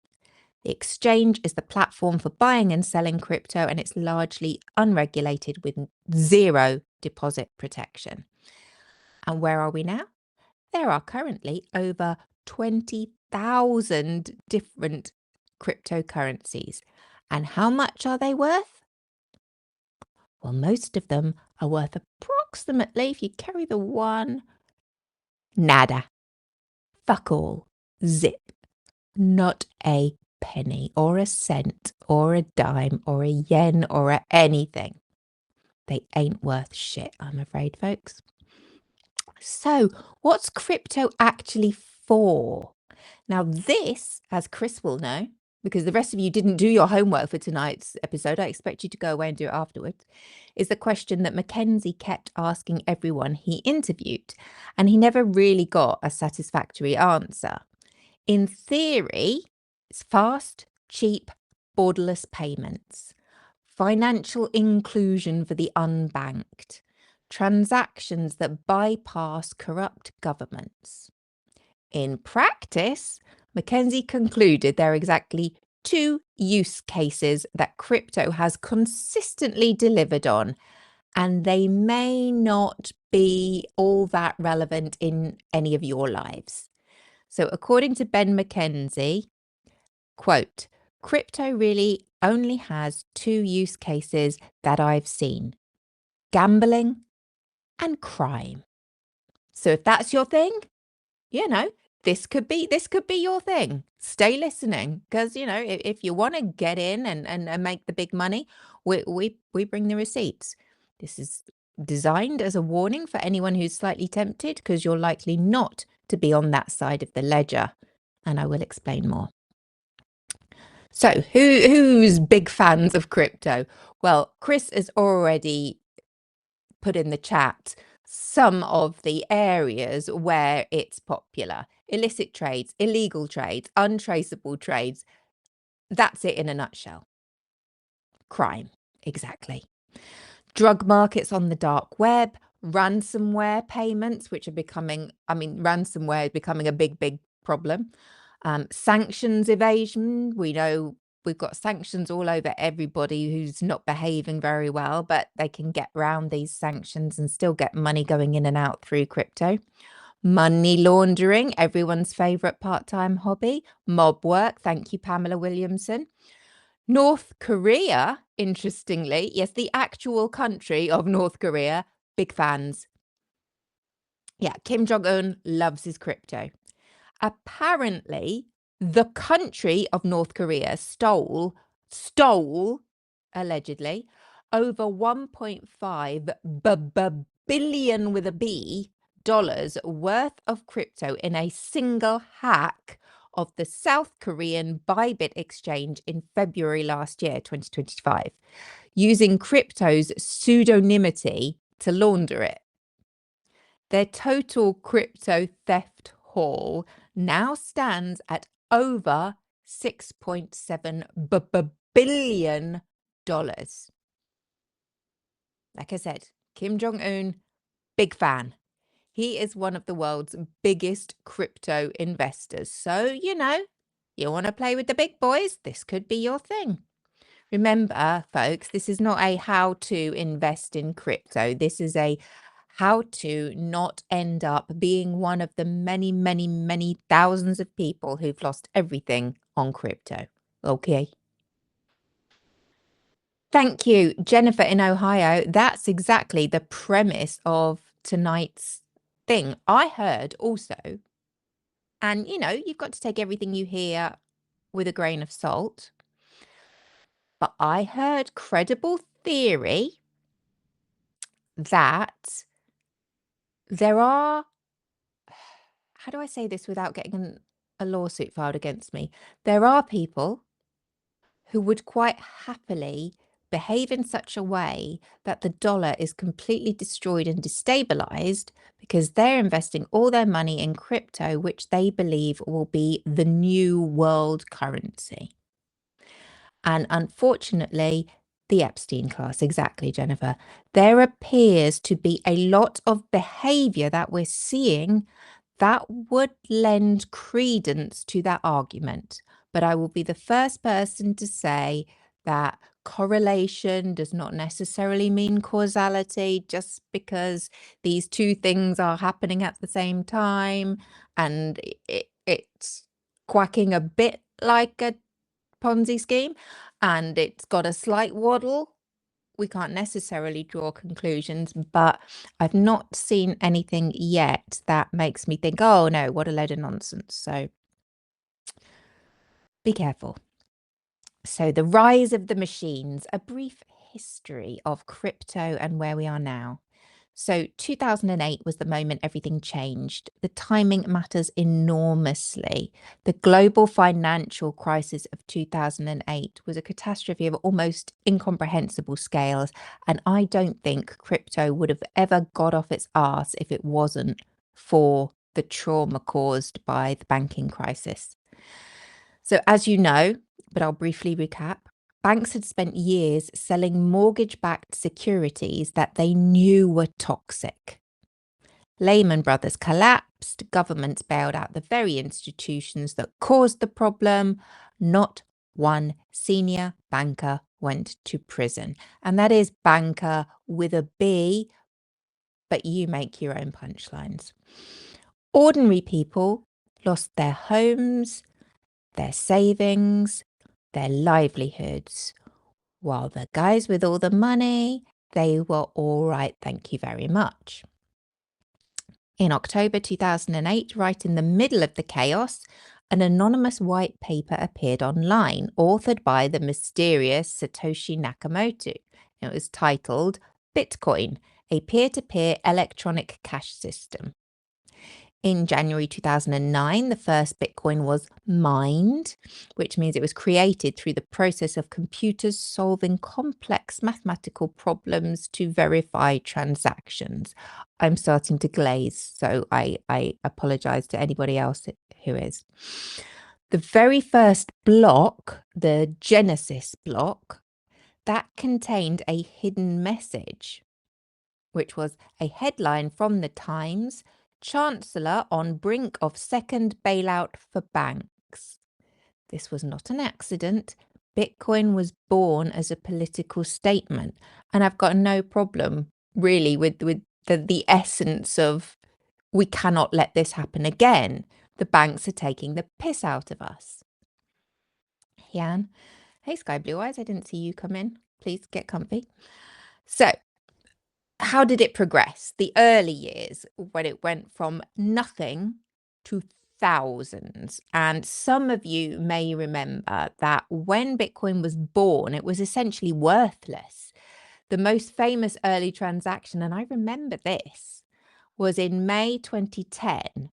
The exchange is the platform for buying and selling crypto, and it's largely unregulated with zero deposit protection. And where are we now? There are currently over 20,000 different cryptocurrencies. And how much are they worth? Well, most of them are worth approximately, if you carry the one, nada. Fuck all. Zip. Not a penny or a cent or a dime or a yen or anything. They ain't worth shit, I'm afraid, folks. So, what's crypto actually for? Now, this, as Chris will know, because the rest of you didn't do your homework for tonight's episode, I expect you to go away and do it afterwards, is the question that Mackenzie kept asking everyone he interviewed, and he never really got a satisfactory answer. In theory, it's fast, cheap, borderless payments, financial inclusion for the unbanked, transactions that bypass corrupt governments. In practice, Mackenzie concluded there are exactly two use cases that crypto has consistently delivered on, and they may not be all that relevant in any of your lives. So according to Ben Mackenzie, quote, crypto really only has two use cases that I've seen: gambling and crime. So if that's your thing, this could be your thing. Stay listening, because if you want to get in and make the big money, we bring the receipts. This is designed as a warning for anyone who's slightly tempted, because you're likely not to be on that side of the ledger, and I will explain more. So who's big fans of crypto? Well, Chris has already put in the chat some of the areas where it's popular: illicit trades, illegal trades, untraceable trades. That's it in a nutshell. Crime, exactly. Drug markets on the dark web, ransomware payments, which are ransomware is becoming a big problem. Sanctions evasion. We know we've got sanctions all over everybody who's not behaving very well, but they can get around these sanctions and still get money going in and out through crypto. Money laundering, everyone's favorite part-time hobby. Mob work. Thank you, Pamela Williamson. North Korea, interestingly, yes, the actual country of North Korea, big fans. Yeah, Kim Jong-un loves his crypto. Apparently, the country of North Korea stole, allegedly, over 1.5 billion with a B dollars worth of crypto in a single hack of the South Korean Bybit exchange in February last year, 2025, using crypto's pseudonymity to launder it. Their total crypto theft haul now stands at over $6.7 billion. Like I said, Kim Jong-un, big fan. He is one of the world's biggest crypto investors. So, you want to play with the big boys, this could be your thing. Remember, folks, this is not a how to invest in crypto. This is a how to not end up being one of the many, many, many thousands of people who've lost everything on crypto. Okay. Thank you, Jennifer in Ohio. That's exactly the premise of tonight's thing. I heard also, and you've got to take everything you hear with a grain of salt, but I heard credible theory that there are, how do I say this without getting a lawsuit filed against me? There are people who would quite happily behave in such a way that the dollar is completely destroyed and destabilized because they're investing all their money in crypto, which they believe will be the new world currency. And unfortunately, the Epstein class, exactly, Jennifer. There appears to be a lot of behavior that we're seeing that would lend credence to that argument. But I will be the first person to say that correlation does not necessarily mean causality. Just because these two things are happening at the same time and it's quacking a bit like a Ponzi scheme and it's got a slight waddle, we can't necessarily draw conclusions, but I've not seen anything yet that makes me think, oh no, what a load of nonsense. So be careful. So the rise of the machines, a brief history of crypto and where we are now. So 2008 was the moment everything changed. The timing matters enormously. The global financial crisis of 2008 was a catastrophe of almost incomprehensible scales, and I don't think crypto would have ever got off its arse if it wasn't for the trauma caused by the banking crisis. So as you know, but I'll briefly recap, banks had spent years selling mortgage-backed securities that they knew were toxic. Lehman Brothers collapsed, governments bailed out the very institutions that caused the problem. Not one senior banker went to prison. And that is banker with a B, but you make your own punchlines. Ordinary people lost their homes, their savings, their livelihoods, while the guys with all the money, they were all right, thank you very much. In October 2008, right in the middle of the chaos, an anonymous white paper appeared online, authored by the mysterious Satoshi Nakamoto. It was titled Bitcoin, a peer-to-peer electronic cash system. In January 2009, the first Bitcoin was mined, which means it was created through the process of computers solving complex mathematical problems to verify transactions. I'm starting to glaze, so I apologize to anybody else who is. The very first block, the Genesis block, that contained a hidden message, which was a headline from the Times: Chancellor on brink of second bailout for banks. This was not an accident. Bitcoin was born as a political statement. And I've got no problem really with the essence of, we cannot let this happen again. The banks are taking the piss out of us. Jan, hey Sky Blue Eyes, I didn't see you come in. Please get comfy. So how did it progress? The early years, when it went from nothing to thousands. And some of you may remember that when Bitcoin was born, it was essentially worthless. The most famous early transaction, and I remember this, was in May 2010.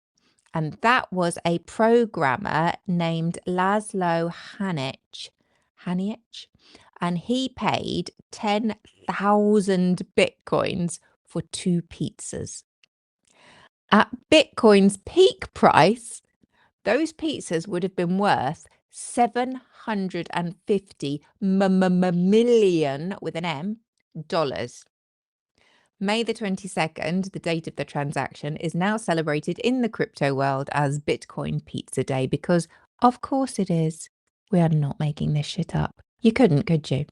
And that was a programmer named Laszlo Hanic, and he paid 10,000 Bitcoins for 2 pizzas. At Bitcoin's peak price, those pizzas would have been worth 750 million, with an M, dollars. May the 22nd, the date of the transaction, is now celebrated in the crypto world as Bitcoin Pizza Day because, of course it is. We are not making this shit up. You couldn't, could you?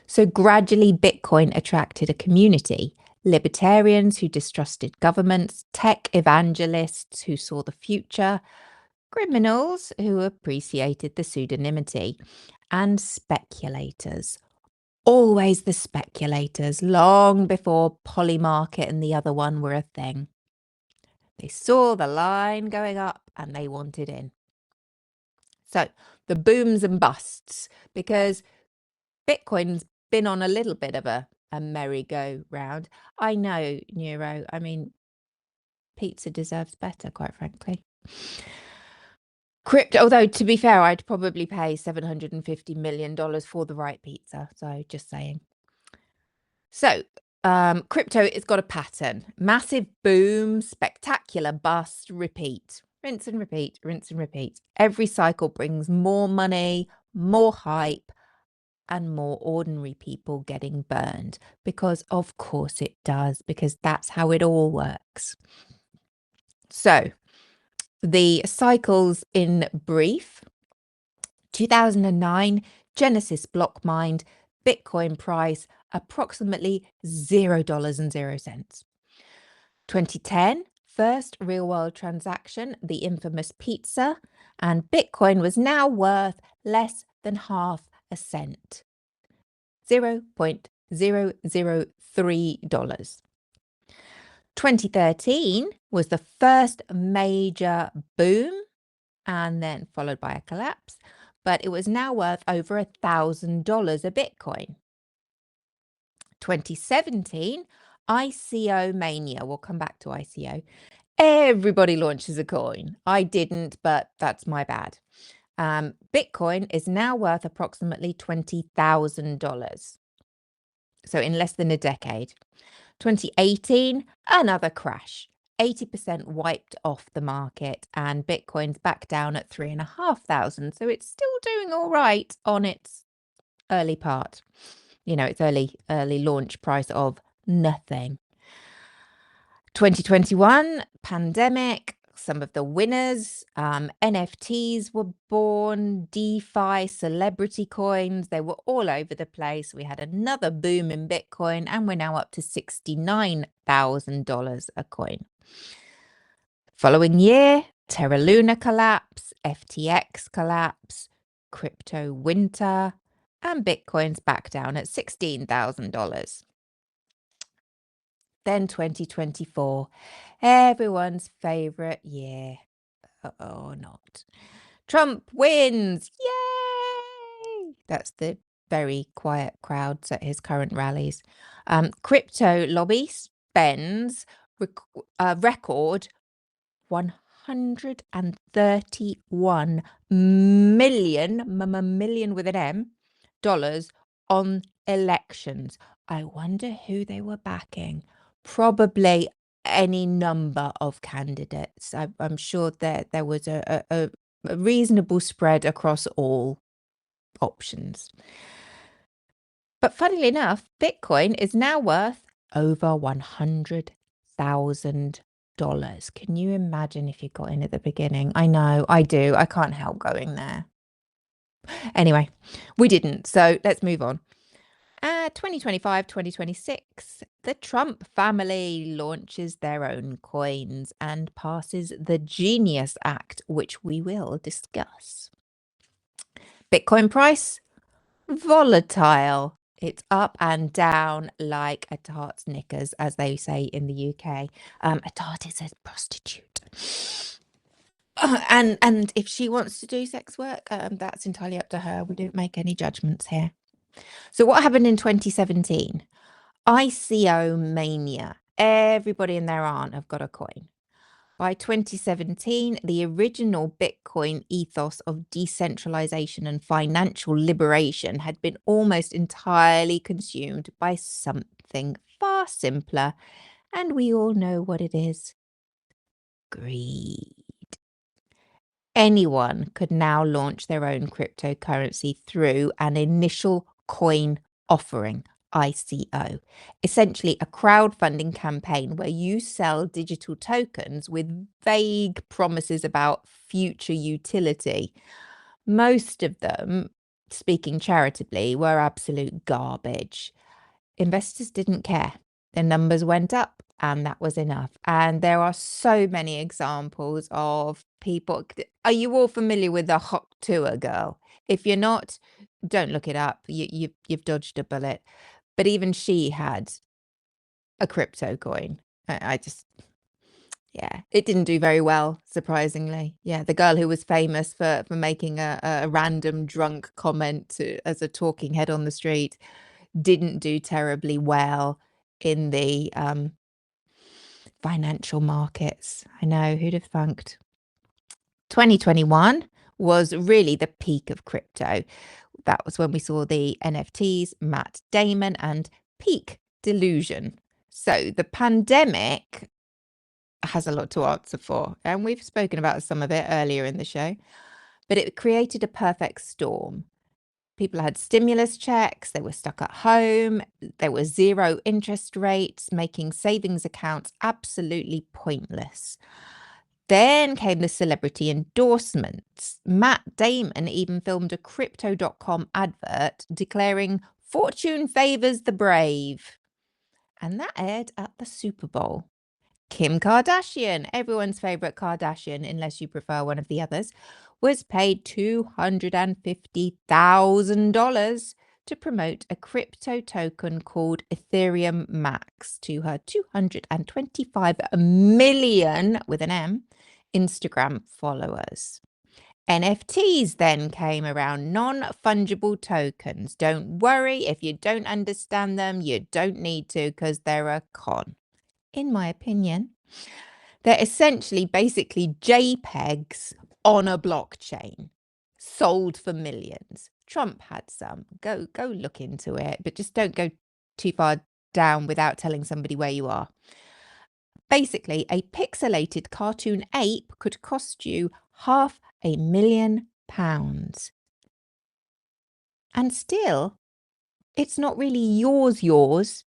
So gradually, Bitcoin attracted a community: libertarians who distrusted governments, tech evangelists who saw the future, criminals who appreciated the pseudonymity, and speculators. Always the speculators, long before Polymarket and the other one were a thing. They saw the line going up and they wanted in. So the booms and busts, because Bitcoin's been on a little bit of a a merry-go-round. I know, Neuro. I mean, pizza deserves better, quite frankly. Crypto, although to be fair, I'd probably pay $750 million for the right pizza. So just saying. So, crypto has got a pattern. Massive boom, spectacular bust, repeat. Rinse and repeat, rinse and repeat. Every cycle brings more money, more hype, and more ordinary people getting burned. Because of course it does, because that's how it all works. So, the cycles in brief: 2009, Genesis block mined, Bitcoin price approximately $0.00. 2010, first real world transaction, the infamous pizza, and Bitcoin was now worth less than half a cent. $0.003. 2013 was the first major boom, and then followed by a collapse, but it was now worth over $1,000 a Bitcoin. 2017, ICO mania. We'll come back to ICO. Everybody launches a coin. I didn't, but that's my bad. Bitcoin is now worth approximately $20,000. So in less than a decade. 2018, another crash. 80% wiped off the market, and Bitcoin's back down at 3,500. So it's still doing all right on its early part. You know, its early launch price of nothing. 2021, pandemic. Some of the winners, NFTs were born, DeFi, celebrity coins, they were all over the place. We had another boom in Bitcoin, and we're now up to $69,000 a coin. Following year, Terra Luna collapse, FTX collapse, crypto winter, and Bitcoin's back down at $16,000. Then 2024, everyone's favorite year. Oh, not. Trump wins. Yay! That's the very quiet crowds at his current rallies. Crypto lobby spends record $131 million with an M dollars on elections. I wonder who they were backing. Probably any number of candidates. I'm sure that there was a reasonable spread across all options. But funnily enough, Bitcoin is now worth over $100,000. Can you imagine if you got in at the beginning? I know, I do. I can't help going there. Anyway, we didn't. So let's move on. 2025, 2026, the Trump family launches their own coins and passes the Genius Act, which we will discuss. Bitcoin price, volatile. It's up and down like a tart's knickers, as they say in the UK. A tart is a prostitute. And if she wants to do sex work, that's entirely up to her. We don't make any judgments here. So what happened in 2017? ICO mania. Everybody and their aunt have got a coin. By 2017, the original Bitcoin ethos of decentralization and financial liberation had been almost entirely consumed by something far simpler, and we all know what it is: greed. Anyone could now launch their own cryptocurrency through an initial coin offering, ICO, essentially a crowdfunding campaign where you sell digital tokens with vague promises about future utility. Most of them, speaking charitably, were absolute garbage. Investors didn't care. The numbers went up, and that was enough. And there are so many examples of people. Are you all familiar with the Hot Tour girl? If you're not, don't look it up. You've dodged a bullet. But even she had a crypto coin. I just, yeah, it didn't do very well, surprisingly. Yeah, the girl who was famous for making a random drunk comment as a talking head on the street. didn't do terribly well in the financial markets. I know, who'd have thunked? 2021 was really the peak of crypto. That was when we saw the NFTs, Matt Damon, and peak delusion. So the pandemic has a lot to answer for, and we've spoken about some of it earlier in the show, but it created a perfect storm. People had stimulus checks, they were stuck at home, there were zero interest rates, making savings accounts absolutely pointless. Then came the celebrity endorsements. Matt Damon even filmed a Crypto.com advert declaring fortune favors the brave. And that aired at the Super Bowl. Kim Kardashian, everyone's favorite Kardashian, unless you prefer one of the others, was paid $250,000 to promote a crypto token called Ethereum Max to her 225 million, with an M, Instagram followers. NFTs then came around, non-fungible tokens. Don't worry, if you don't understand them, you don't need to, because they're a con. In my opinion, they're essentially basically JPEGs on a blockchain, sold for millions. Trump had some. Go look into it, but just don't go too far down without telling somebody where you are. Basically, a pixelated cartoon ape could cost you £500,000. And still, it's not really yours.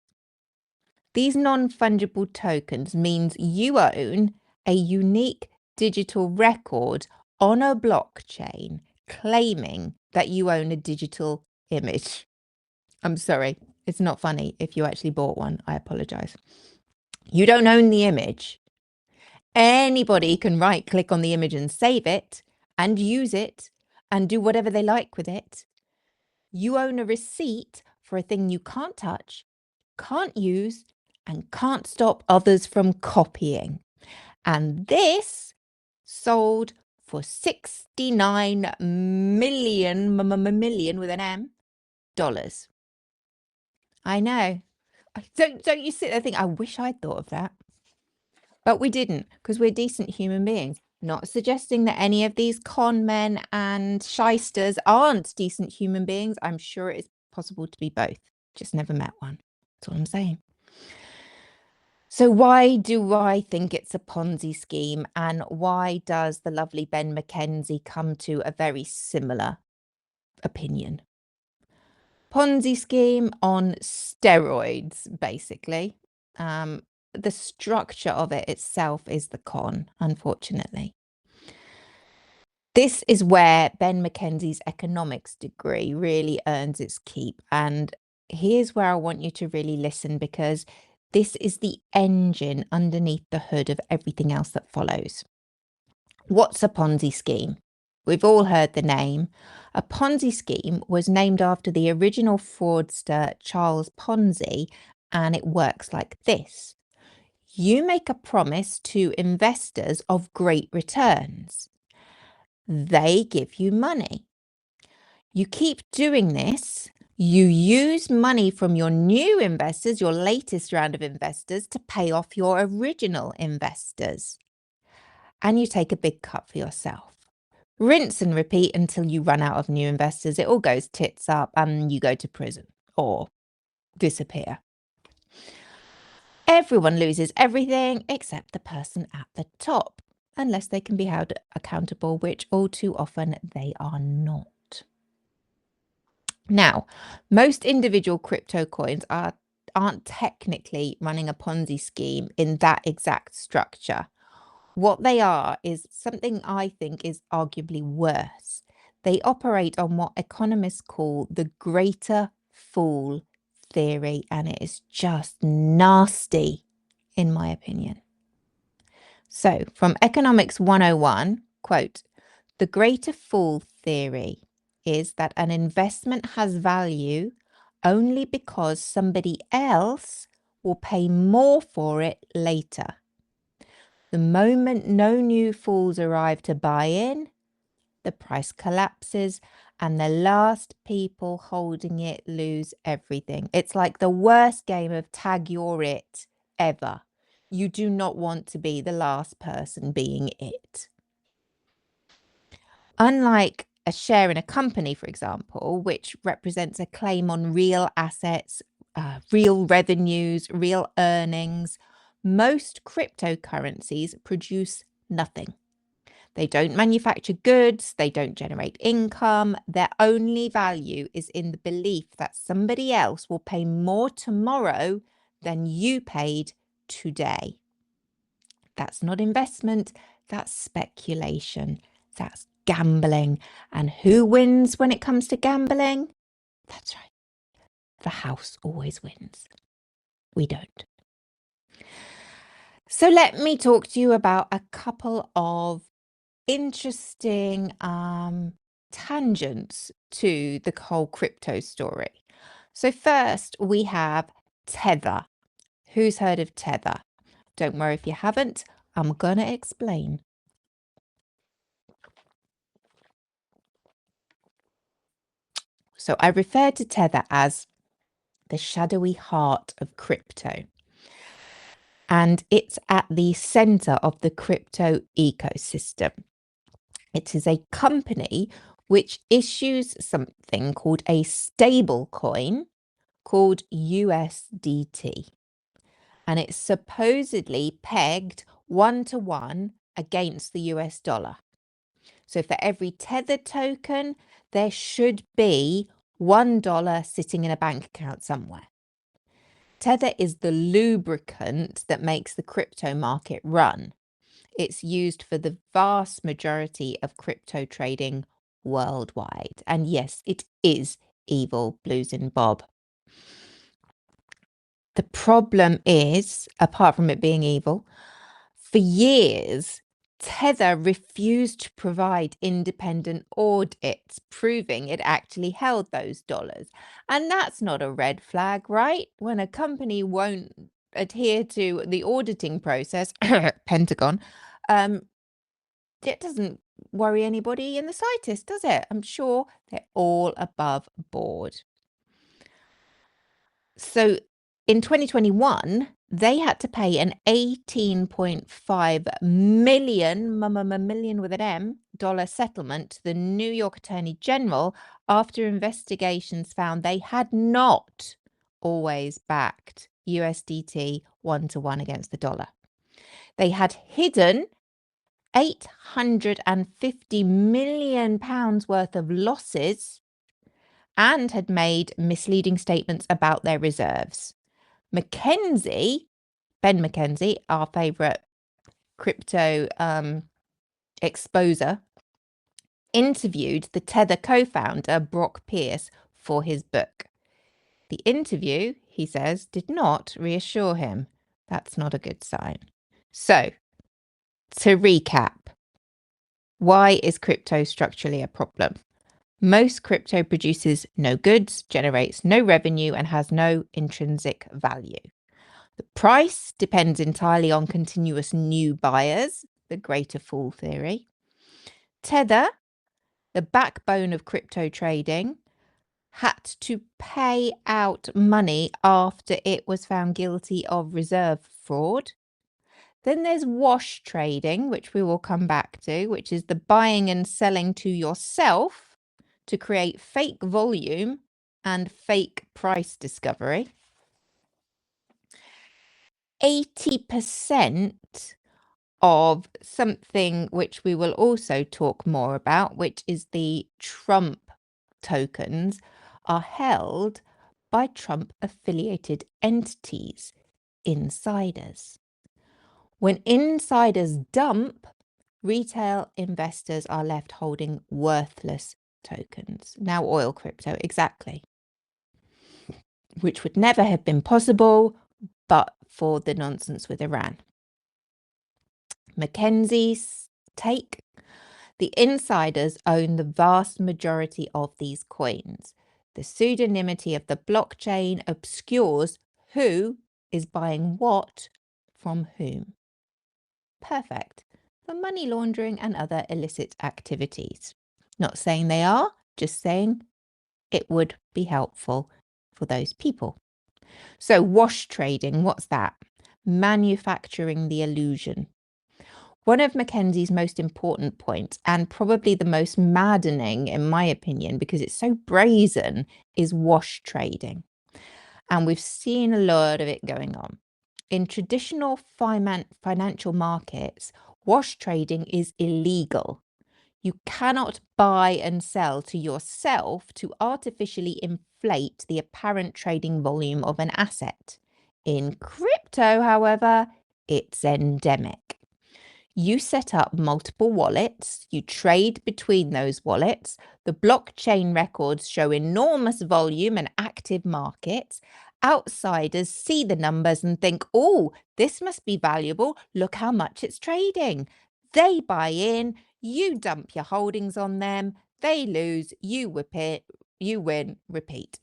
These non-fungible tokens means you own a unique digital record on a blockchain claiming that you own a digital image. I'm sorry, it's not funny. If you actually bought one, I apologize. You don't own the image. Anybody can right-click on the image and save it and use it and do whatever they like with it. You own a receipt for a thing you can't touch, can't use, and can't stop others from copying. And this sold for 69 million with an M dollars. I know. Don't you sit there and think, I wish I'd thought of that. But we didn't, because we're decent human beings. Not suggesting that any of these con men and shysters aren't decent human beings. I'm sure it is possible to be both. Just never met one. That's all I'm saying. So why do I think it's a Ponzi scheme, and why does the lovely Ben McKenzie come to a very similar opinion? Ponzi scheme on steroids, basically. The structure of it itself is the con, unfortunately. This is where Ben McKenzie's economics degree really earns its keep. And here's where I want you to really listen, because this is the engine underneath the hood of everything else that follows. What's a Ponzi scheme? We've all heard the name. A Ponzi scheme was named after the original fraudster Charles Ponzi, and it works like this. You make a promise to investors of great returns. They give you money. You keep doing this. You use money from your new investors, your latest round of investors, to pay off your original investors. And you take a big cut for yourself. Rinse and repeat until you run out of new investors. It all goes tits up and you go to prison or disappear. Everyone loses everything except the person at the top, unless they can be held accountable, which all too often they are not. Now, most individual crypto coins aren't technically running a Ponzi scheme in that exact structure. What they are is something I think is arguably worse. They operate on what economists call the greater fool theory, and it is just nasty, in my opinion. So, from Economics 101, quote, the greater fool theory is that an investment has value only because somebody else will pay more for it later. The moment no new fools arrive to buy in, the price collapses and the last people holding it lose everything. It's like the worst game of tag you're it ever. You do not want to be the last person being it. Unlike a share in a company, for example, which represents a claim on real assets, real revenues, real earnings, most cryptocurrencies produce nothing. They don't manufacture goods, they don't generate income. Their only value is in the belief that somebody else will pay more tomorrow than you paid today. That's not investment, that's speculation, that's gambling. And who wins when it comes to gambling? That's right, the house always wins. We don't. So let me talk to you about a couple of interesting tangents to the whole crypto story. So first we have Tether. Who's heard of Tether? Don't worry if you haven't, I'm gonna explain. So I refer to Tether as the shadowy heart of crypto. And it's at the center of the crypto ecosystem. It is a company which issues something called a stable coin called USDT. And it's supposedly pegged 1-to-1 against the US dollar. So for every Tether token, there should be $1 sitting in a bank account somewhere. Tether is the lubricant that makes the crypto market run. It's used for the vast majority of crypto trading worldwide. And yes, it is evil, Blues and Bob. The problem is, apart from it being evil, for years, Tether refused to provide independent audits, proving it actually held those dollars. And that's not a red flag, right? When a company won't adhere to the auditing process, Pentagon, it doesn't worry anybody in the slightest, does it? I'm sure they're all above board. So in 2021, they had to pay an $18.5 million with an M dollar settlement to the New York Attorney General after investigations found they had not always backed USDT 1-to-1 against the dollar. They had hidden £850 million worth of losses and had made misleading statements about their reserves. Ben McKenzie, our favorite crypto exposer, interviewed the Tether co-founder, Brock Pierce, for his book. The interview, he says, did not reassure him. That's not a good sign. So, to recap, why is crypto structurally a problem? Most crypto produces no goods, generates no revenue, and has no intrinsic value. The price depends entirely on continuous new buyers, the greater fool theory. Tether, the backbone of crypto trading, had to pay out money after it was found guilty of reserve fraud. Then there's wash trading, which we will come back to, which is the buying and selling to yourself to create fake volume and fake price discovery. 80% of something which we will also talk more about, which is the Trump tokens, are held by Trump affiliated entities, insiders. When insiders dump, retail investors are left holding worthless tokens. Now oil crypto, exactly. Which would never have been possible but for the nonsense with Iran. Mackenzie's take: the insiders own the vast majority of these coins. The pseudonymity of the blockchain obscures who is buying what from whom. Perfect for money laundering and other illicit activities. Not saying they are, Just saying it would be helpful for those people. So wash trading, what's that? Manufacturing the illusion. One of Mackenzie's most important points, and probably the most maddening in my opinion, because it's so brazen, is wash trading. And we've seen a lot of it going on. In traditional financial markets, wash trading is illegal. You cannot buy and sell to yourself to artificially inflate the apparent trading volume of an asset. In crypto, however, it's endemic. You set up multiple wallets, you trade between those wallets, the blockchain records show enormous volume and active markets. Outsiders see the numbers and think, oh, this must be valuable. Look how much it's trading. They buy in, you dump your holdings on them, they lose, you whip it, you win, repeat.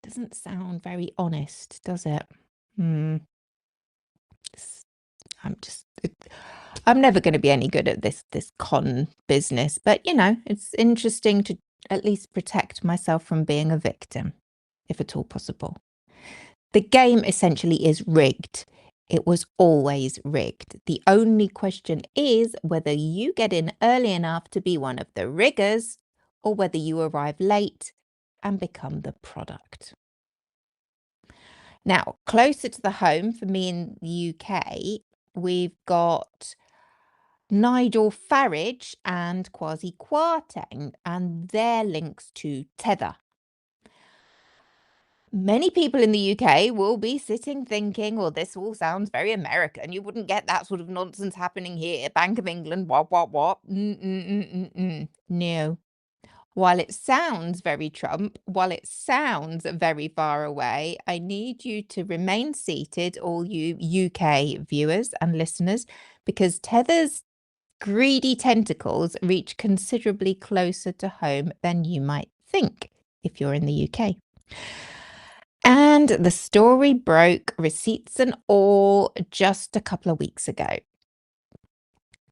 Doesn't sound very honest, does it? I'm never going to be any good at this con business, but it's interesting to at least protect myself from being a victim, if at all possible. The game essentially is rigged. It was always rigged. The only question is whether you get in early enough to be one of the riggers or whether you arrive late and become the product. Now, closer to the home for me in the UK, we've got Nigel Farage and Kwasi Kwarteng and their links to Tether. Many people in the UK will be sitting thinking, well, this all sounds very American. You wouldn't get that sort of nonsense happening here. Bank of England, what? No. While it sounds very Trump, while it sounds very far away, I need you to remain seated, all you UK viewers and listeners, because Tether's greedy tentacles reach considerably closer to home than you might think if you're in the UK. And the story broke, receipts and all, just a couple of weeks ago.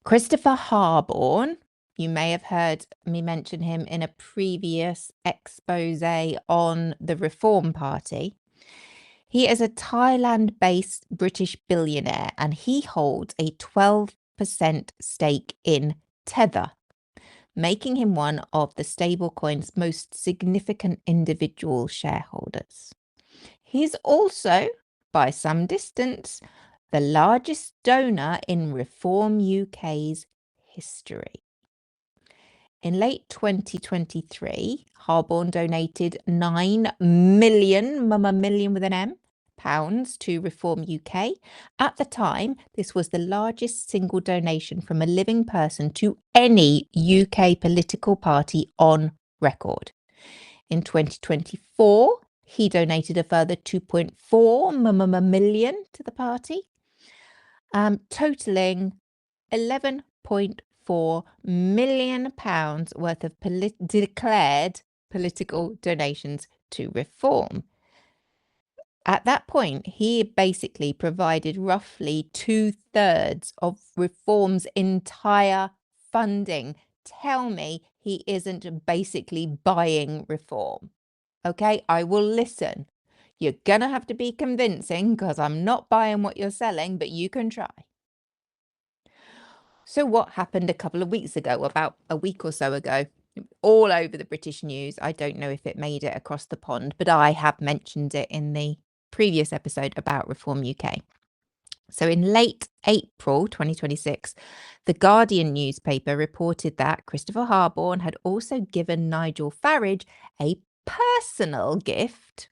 Christopher Harborne, you may have heard me mention him in a previous expose on the Reform Party. He is a Thailand-based British billionaire and he holds a 12% stake in Tether, making him one of the stablecoin's most significant individual shareholders. He's also, by some distance, the largest donor in Reform UK's history. In late 2023, Harborne donated 9 million, million with an M, pounds to Reform UK. At the time, this was the largest single donation from a living person to any UK political party on record. In 2024, he donated a further 2.4 million to the party, totaling £11.4 million worth of declared political donations to Reform. At that point, he basically provided roughly 2/3 of Reform's entire funding. Tell me he isn't basically buying Reform. Okay, I will listen. You're going to have to be convincing because I'm not buying what you're selling, but you can try. So what happened a couple of weeks ago, about a week or so ago, all over the British news? I don't know if it made it across the pond, but I have mentioned it in the previous episode about Reform UK. So in late April 2026, the Guardian newspaper reported that Christopher Harborne had also given Nigel Farage a personal gift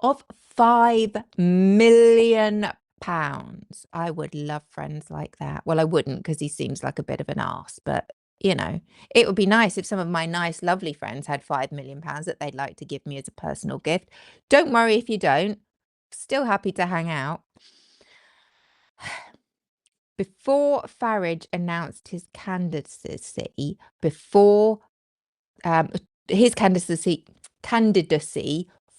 of £5 million. I would love friends like that. Well, I wouldn't because he seems like a bit of an arse, but it would be nice if some of my nice, lovely friends had £5 million that they'd like to give me as a personal gift. Don't worry if you don't. Still happy to hang out. Before Farage announced his candidacy,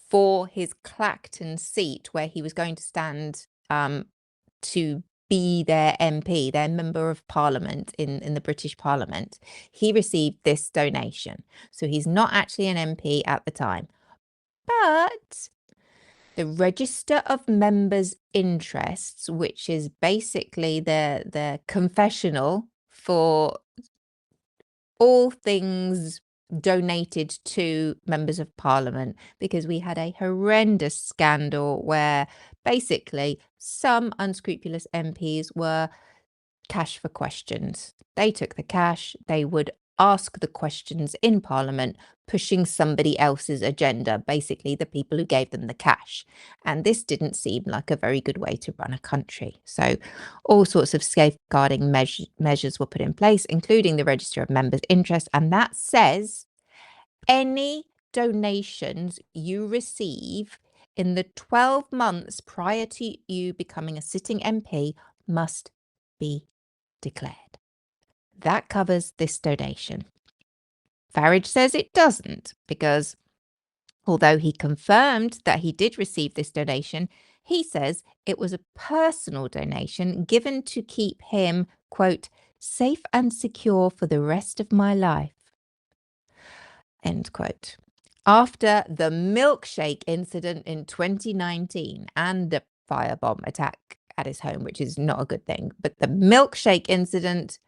for his Clacton seat, where he was going to stand to be their MP, their member of parliament in the British Parliament. He received this donation. So he's not actually an MP at the time. But the Register of Members' Interests, which is basically the confessional for all things donated to members of parliament, because we had a horrendous scandal where basically some unscrupulous MPs were cash for questions. They took the cash, they would ask the questions in parliament, pushing somebody else's agenda, basically the people who gave them the cash. And this didn't seem like a very good way to run a country. So all sorts of safeguarding measures were put in place, including the Register of Members' Interest. And that says any donations you receive in the 12 months prior to you becoming a sitting MP must be declared. That covers this donation. Farage says it doesn't, because although he confirmed that he did receive this donation, he says it was a personal donation given to keep him, quote, safe and secure for the rest of my life, end quote. After the milkshake incident in 2019 and the firebomb attack at his home, which is not a good thing, but the milkshake incident,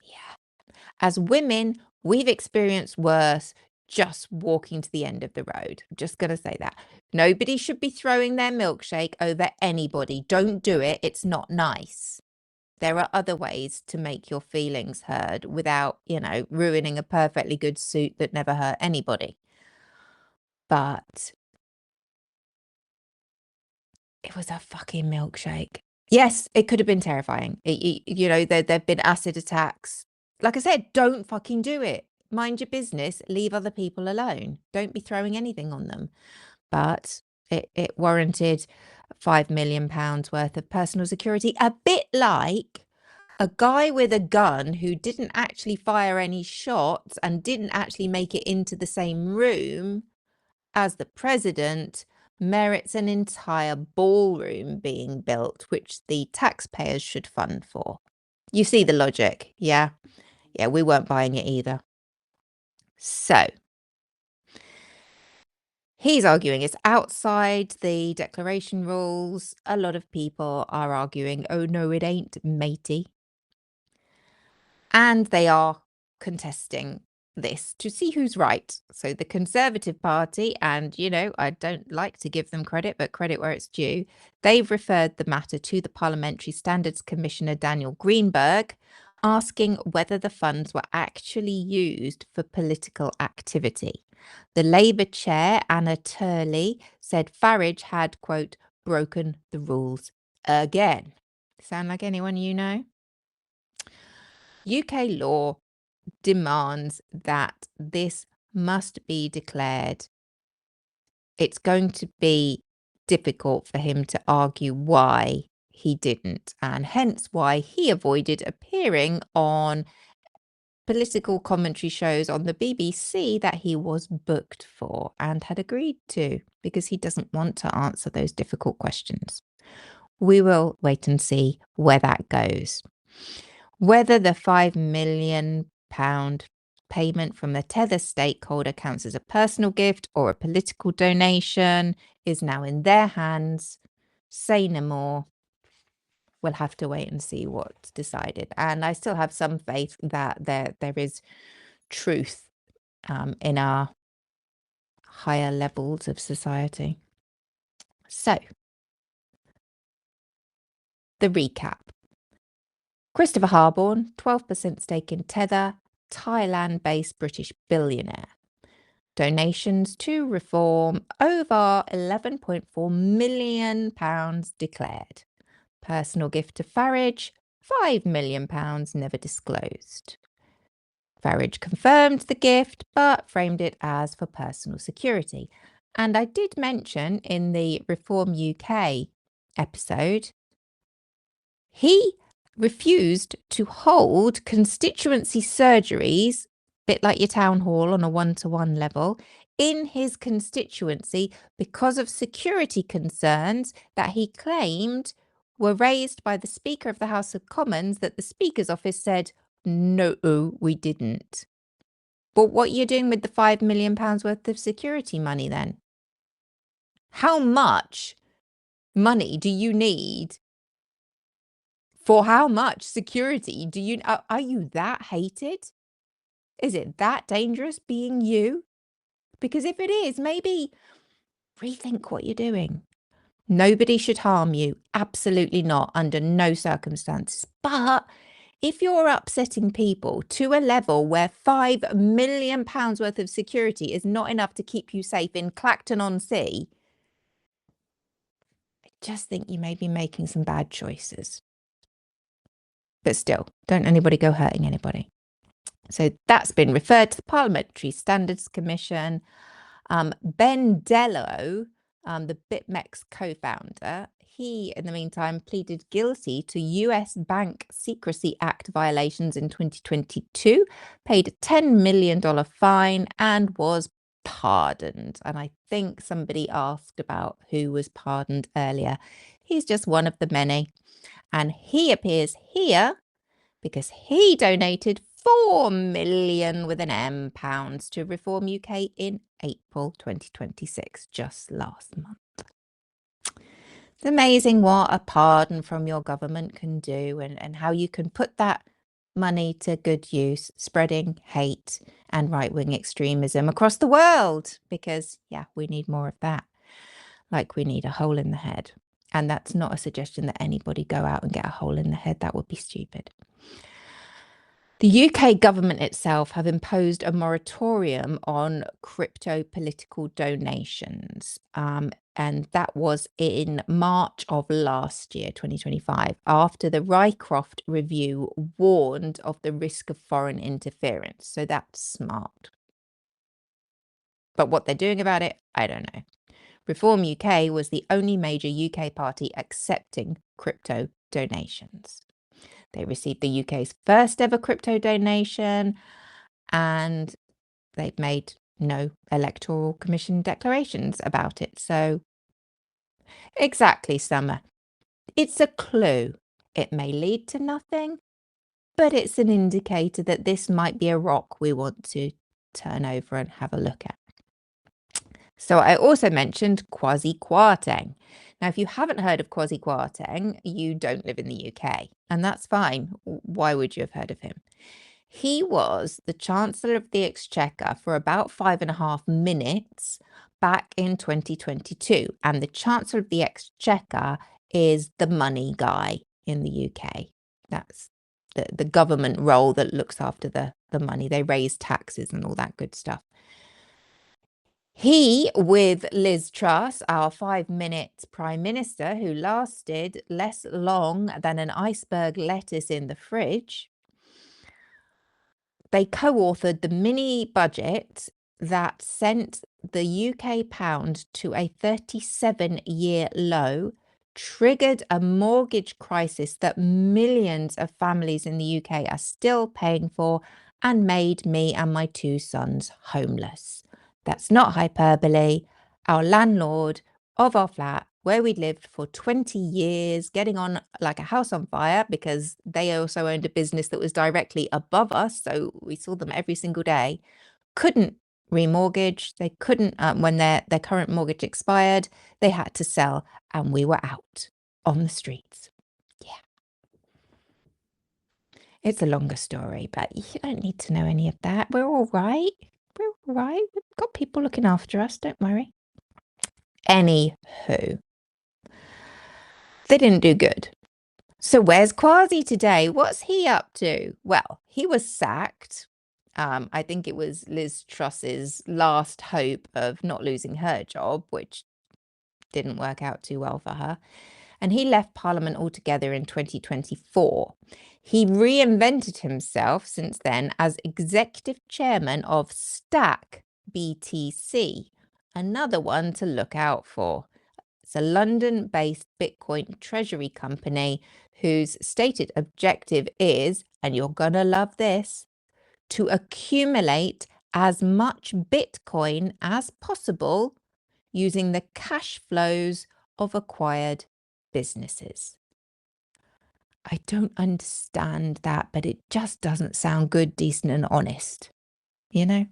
yeah. As women, we've experienced worse just walking to the end of the road. I'm just going to say that. Nobody should be throwing their milkshake over anybody. Don't do it. It's not nice. There are other ways to make your feelings heard without, ruining a perfectly good suit that never hurt anybody. But it was a fucking milkshake. Yes, it could have been terrifying. There've been acid attacks. Like I said, don't fucking do it. Mind your business. Leave other people alone. Don't be throwing anything on them. But it warranted £5 million worth of personal security, a bit like a guy with a gun who didn't actually fire any shots and didn't actually make it into the same room as the president merits an entire ballroom being built, which the taxpayers should fund for. You see the logic, yeah? Yeah, we weren't buying it either. So he's arguing it's outside the declaration rules. A lot of people are arguing, oh no, it ain't, matey. And they are contesting this to see who's right. So the Conservative Party, and, I don't like to give them credit, but credit where it's due, they've referred the matter to the Parliamentary Standards Commissioner, Daniel Greenberg, asking whether the funds were actually used for political activity. The Labour chair, Anna Turley, said Farage had, quote, broken the rules again. Sound like anyone you know? UK law demands that this must be declared. It's going to be difficult for him to argue why he didn't, and hence why he avoided appearing on political commentary shows on the BBC that he was booked for and had agreed to, because he doesn't want to answer those difficult questions. We will wait and see where that goes. Whether the £5 million payment from the Tether stakeholder counts as a personal gift or a political donation is now in their hands. Say no more. We'll have to wait and see what's decided. And I still have some faith that there is truth in our higher levels of society. So, the recap. Christopher Harborne, 12% stake in Tether, Thailand-based British billionaire. Donations to reform, over £11.4 million declared. Personal gift to Farage, £5 million never disclosed. Farage confirmed the gift, but framed it as for personal security. And I did mention in the Reform UK episode, he refused to hold constituency surgeries, bit like your town hall on a one-to-one level, in his constituency because of security concerns that he claimed were raised by the Speaker of the House of Commons, that the Speaker's office said, no, we didn't. But what you're doing with the £5 million worth of security money then? How much money do you need? For how much security do you, are you that hated? Is it that dangerous being you? Because if it is, maybe rethink what you're doing. Nobody should harm you. Absolutely not, under no circumstances. But if you're upsetting people to a level where £5 million worth of security is not enough to keep you safe in Clacton-on-Sea, I just think you may be making some bad choices. But still, don't anybody go hurting anybody. So that's been referred to the Parliamentary Standards Commission. Ben Dello, the BitMEX co-founder, he, in the meantime, pleaded guilty to US Bank Secrecy Act violations in 2022, paid a $10 million fine, and was pardoned. And I think somebody asked about who was pardoned earlier. He's just one of the many. And he appears here because he donated 4 million with an M pounds to Reform UK in April 2026, just last month. It's amazing what a pardon from your government can do, and how you can put that money to good use, spreading hate and right-wing extremism across the world, because, yeah, we need more of that. Like we need a hole in the head. And that's not a suggestion that anybody go out and get a hole in the head. That would be stupid. The UK government itself have imposed a moratorium on crypto political donations. And that was in March of last year, 2025, after the Rycroft review warned of the risk of foreign interference. So that's smart. But what they're doing about it, I don't know. Reform UK was the only major UK party accepting crypto donations. They received the UK's first ever crypto donation, and they've made no electoral commission declarations about it. So exactly, Summer. It's a clue. It may lead to nothing, but it's an indicator that this might be a rock we want to turn over and have a look at. So I also mentioned Kwasi Kwarteng. Now, if you haven't heard of Kwasi Kwarteng, you don't live in the UK, and that's fine. Why would you have heard of him? He was the Chancellor of the Exchequer for about 5.5 minutes back in 2022, and the Chancellor of the Exchequer is the money guy in the UK. That's the government role that looks after the money. They raise taxes and all that good stuff. He, with Liz Truss, our 5-minute Prime Minister, who lasted less long than an iceberg lettuce in the fridge, they co-authored the mini budget that sent the UK pound to a 37-year low, triggered a mortgage crisis that millions of families in the UK are still paying for, and made me and my 2 sons homeless. That's not hyperbole. Our landlord of our flat, where we'd lived for 20 years, getting on like a house on fire, because they also owned a business that was directly above us, so we saw them every single day, couldn't remortgage. They couldn't, when their current mortgage expired, they had to sell, and we were out on the streets. Yeah. It's a longer story, but you don't need to know any of that. We're all right. We're all right. We've got people looking after us. Don't worry. Anywho, they didn't do good. So where's Kwasi today? What's he up to? Well, he was sacked. I think it was Liz Truss's last hope of not losing her job, which didn't work out too well for her. And he left Parliament altogether in 2024. He reinvented himself since then as executive chairman of Stack BTC, another one to look out for. It's a London-based Bitcoin treasury company whose stated objective is, and you're gonna love this, to accumulate as much Bitcoin as possible using the cash flows of acquired businesses. I don't understand that, but it just doesn't sound good, decent, and honest, you know?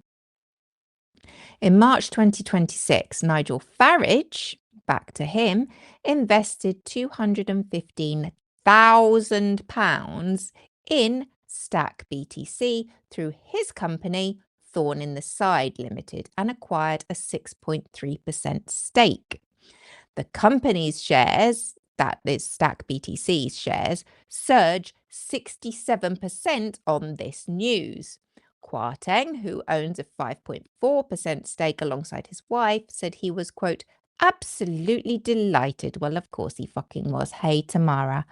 In March 2026, Nigel Farage, back to him, invested £215,000 in Stack BTC through his company, Thorn in the Side Limited, and acquired a 6.3% stake. The company's shares, that is Stack BTC's shares, surged 67% on this news. Kwarteng, who owns a 5.4% stake alongside his wife, said he was, quote, absolutely delighted. Well, of course he fucking was. Hey, Tamara.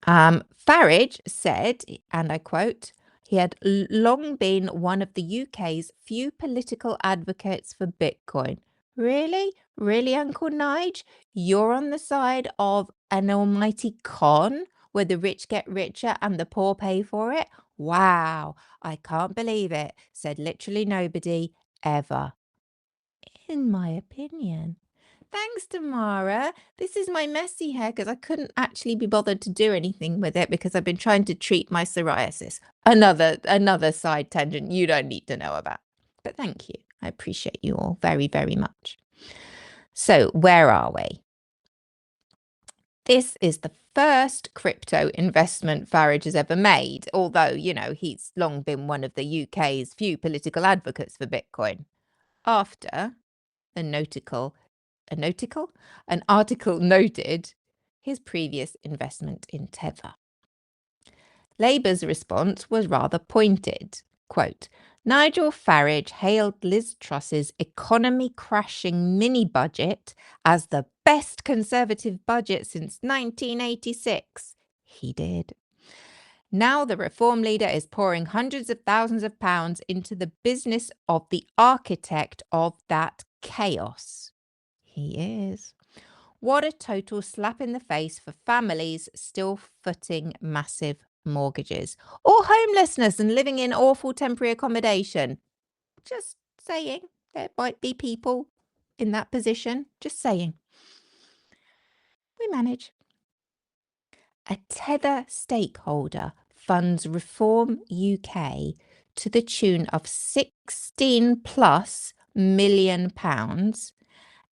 Farage said, and I quote, he had long been one of the UK's few political advocates for Bitcoin. Really? Really, Uncle Nige? You're on the side of an almighty con where the rich get richer and the poor pay for it? Wow, I can't believe it, said literally nobody ever. In my opinion. Thanks, Tamara. This is my messy hair because I couldn't actually be bothered to do anything with it because I've been trying to treat my psoriasis. Another side tangent you don't need to know about. But thank you. I appreciate you all very, very much. So where are we? This is the first crypto investment Farage has ever made, although, you know, he's long been one of the UK's few political advocates for Bitcoin. After an article noted his previous investment in Tether. Labour's response was rather pointed. Quote, Nigel Farage hailed Liz Truss's economy-crashing mini-budget as the best Conservative budget since 1986. He did. Now the Reform leader is pouring hundreds of thousands of pounds into the business of the architect of that chaos. He is. What a total slap in the face for families still footing massive mortgages or homelessness and living in awful temporary accommodation. Just saying, there might be people in that position. Just saying. We manage. A Tether stakeholder funds Reform UK to the tune of £16+ million.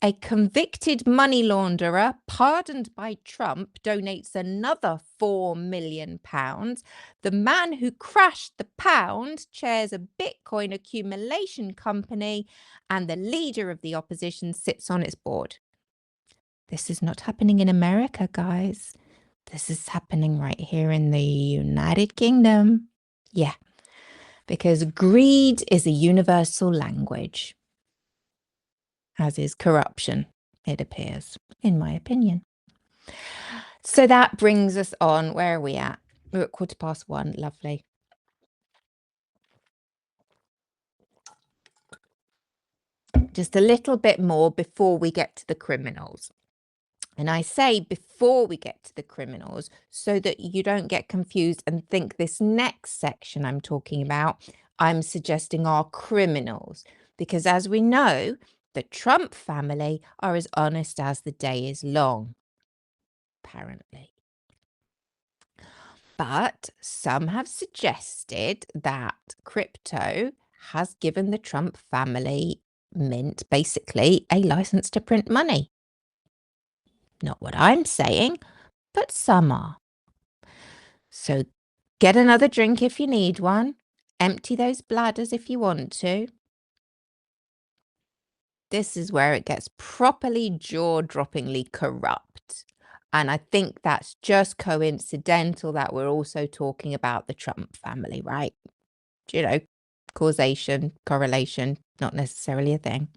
A convicted money launderer, pardoned by Trump, donates another £4 million. The man who crashed the pound chairs a Bitcoin accumulation company, and the leader of the opposition sits on its board. This is not happening in America, guys. This is happening right here in the United Kingdom. Yeah, because greed is a universal language, as is corruption, it appears, in my opinion. So that brings us on. Where are we at? We're at 1:15. Lovely. Just a little bit more before we get to the criminals. And I say before we get to the criminals so that you don't get confused and think this next section I'm talking about, I'm suggesting are criminals. Because as we know, the Trump family are as honest as the day is long, apparently. But some have suggested that crypto has given the Trump family mint basically a license to print money. Not what I'm saying, but some are. So get another drink if you need one. Empty those bladders if you want to. This is where it gets properly jaw-droppingly corrupt. And I think that's just coincidental that we're also talking about the Trump family, right? You know, causation, correlation, not necessarily a thing.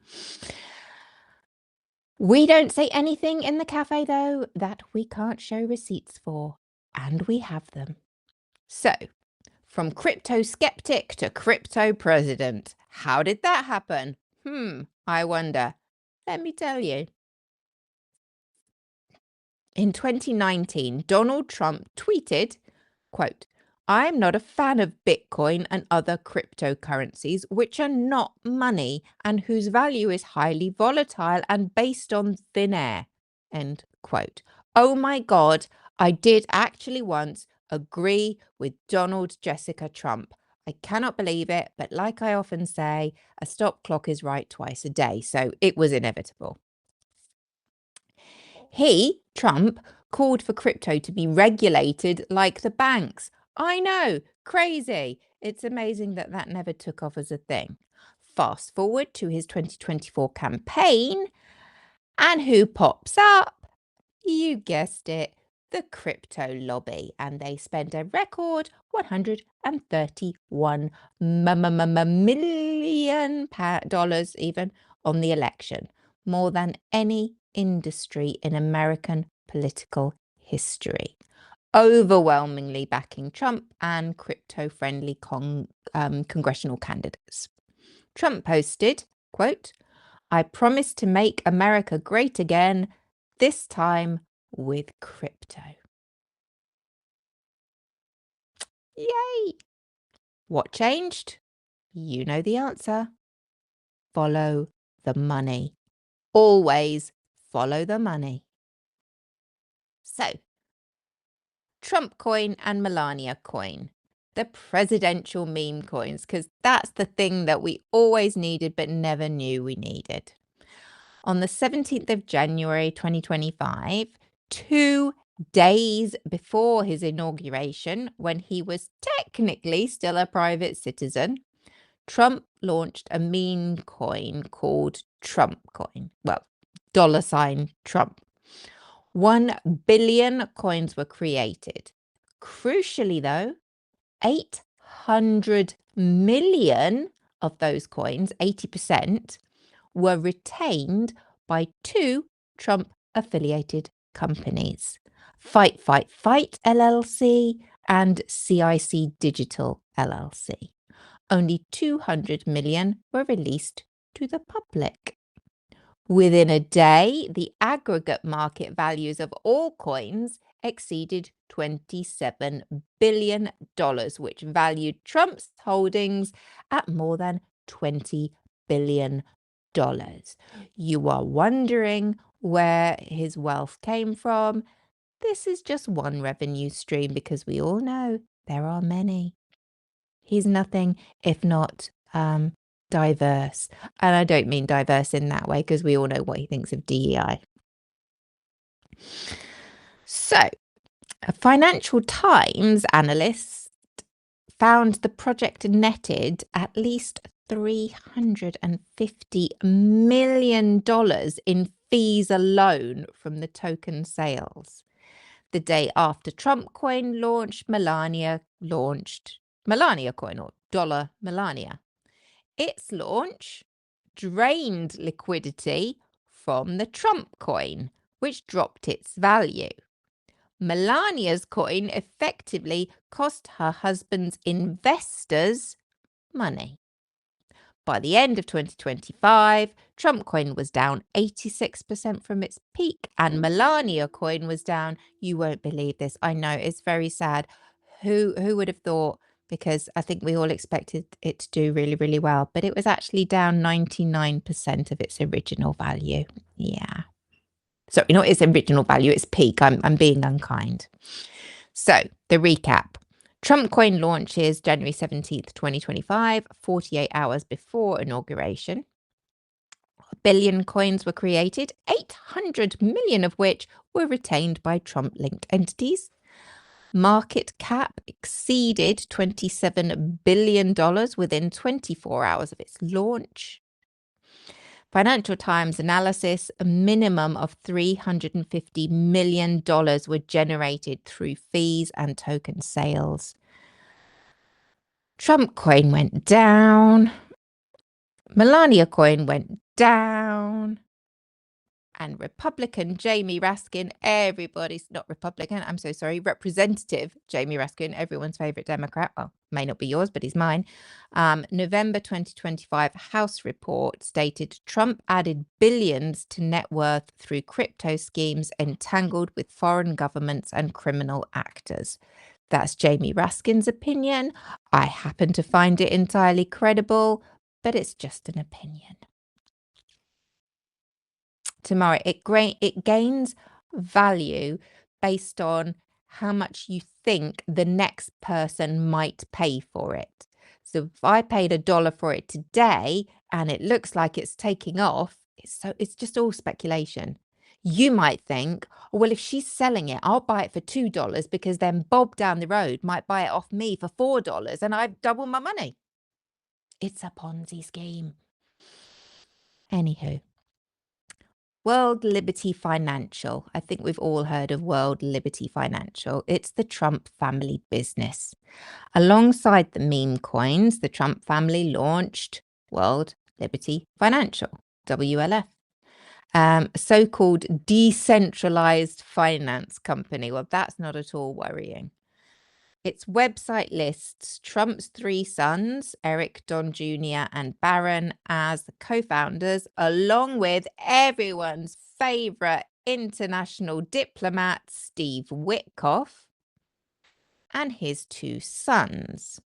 We don't say anything in the cafe, though, that we can't show receipts for. And we have them. So, from crypto skeptic to crypto president. How did that happen? I wonder. Let me tell you. In 2019, Donald Trump tweeted, quote, I'm not a fan of Bitcoin and other cryptocurrencies, which are not money and whose value is highly volatile and based on thin air. End quote. Oh my God, I did actually once agree with Donald Jessica Trump. I cannot believe it, but like I often say, a stop clock is right twice a day, so it was inevitable. He, Trump, called for crypto to be regulated like the banks. I know, crazy. It's amazing that that never took off as a thing. Fast forward to his 2024 campaign, and who pops up? You guessed it, the crypto lobby. And they spent a record $131 million even on the election, more than any industry in American political history, overwhelmingly backing Trump and crypto-friendly congressional candidates. Trump posted, quote, "I promise to make America great again, this time with crypto." Yay! What changed? You know the answer. Follow the money. Always follow the money. So, Trump coin and Melania coin, the presidential meme coins, because that's the thing that we always needed but never knew we needed. On the 17th of January 2025, 2 days before his inauguration, when he was technically still a private citizen, Trump launched a meme coin called Trump coin. Well, $Trump. 1 billion coins were created. Crucially, though, 800 million of those coins, 80%, were retained by 2 Trump-affiliated companies, Fight Fight Fight LLC and CIC Digital LLC. Only 200 million were released to the public. Within a day, the aggregate market values of all coins exceeded $27 billion, which valued Trump's holdings at more than $20 billion. You are wondering where his wealth came from. This is just one revenue stream because we all know there are many. He's nothing if not diverse. And I don't mean diverse in that way because we all know what he thinks of DEI. So, a Financial Times analyst found the project netted at least $350 million in fees alone from the token sales. The day after Trump coin launched, Melania coin, or dollar Melania. Its launch drained liquidity from the Trump coin, which dropped its value. Melania's coin effectively cost her husband's investors money. By the end of 2025, Trump coin was down 86% from its peak, and Melania coin was down. You won't believe this. I know, it's very sad. Who would have thought? Because I think we all expected it to do really, really well, but it was actually down 99% of its original value. Yeah. Sorry, not its original value, its peak. I'm being unkind. So, the recap. Trump coin launches January 17th, 2025, 48 hours before inauguration. 1 billion coins were created, 800 million of which were retained by Trump-linked entities. Market cap exceeded $27 billion within 24 hours of its launch. Financial Times analysis, a minimum of $350 million were generated through fees and token sales. Trump coin went down. Melania coin went down. And Republican Jamie Raskin, everybody's not Republican, I'm so sorry, Representative Jamie Raskin, everyone's favorite Democrat, well, may not be yours, but he's mine. November 2025 House report stated Trump added billions to net worth through crypto schemes entangled with foreign governments and criminal actors. That's Jamie Raskin's opinion. I happen to find it entirely credible, but it's just an opinion. Tomorrow, it gains value based on how much you think the next person might pay for it. So if I paid $1 for it today and it looks like it's taking off, it's just all speculation. You might think, oh, well, if she's selling it, I'll buy it for $2 because then Bob down the road might buy it off me for $4 and I've doubled my money. It's a Ponzi scheme. Anywho. World Liberty Financial. I think we've all heard of World Liberty Financial. It's the Trump family business. Alongside the meme coins, the Trump family launched World Liberty Financial, WLF, a so-called decentralized finance company. Well, that's not at all worrying. Its website lists Trump's three sons, Eric, Don Jr., and Barron, as the co-founders, along with everyone's favorite international diplomat, Steve Witkoff, and his two sons.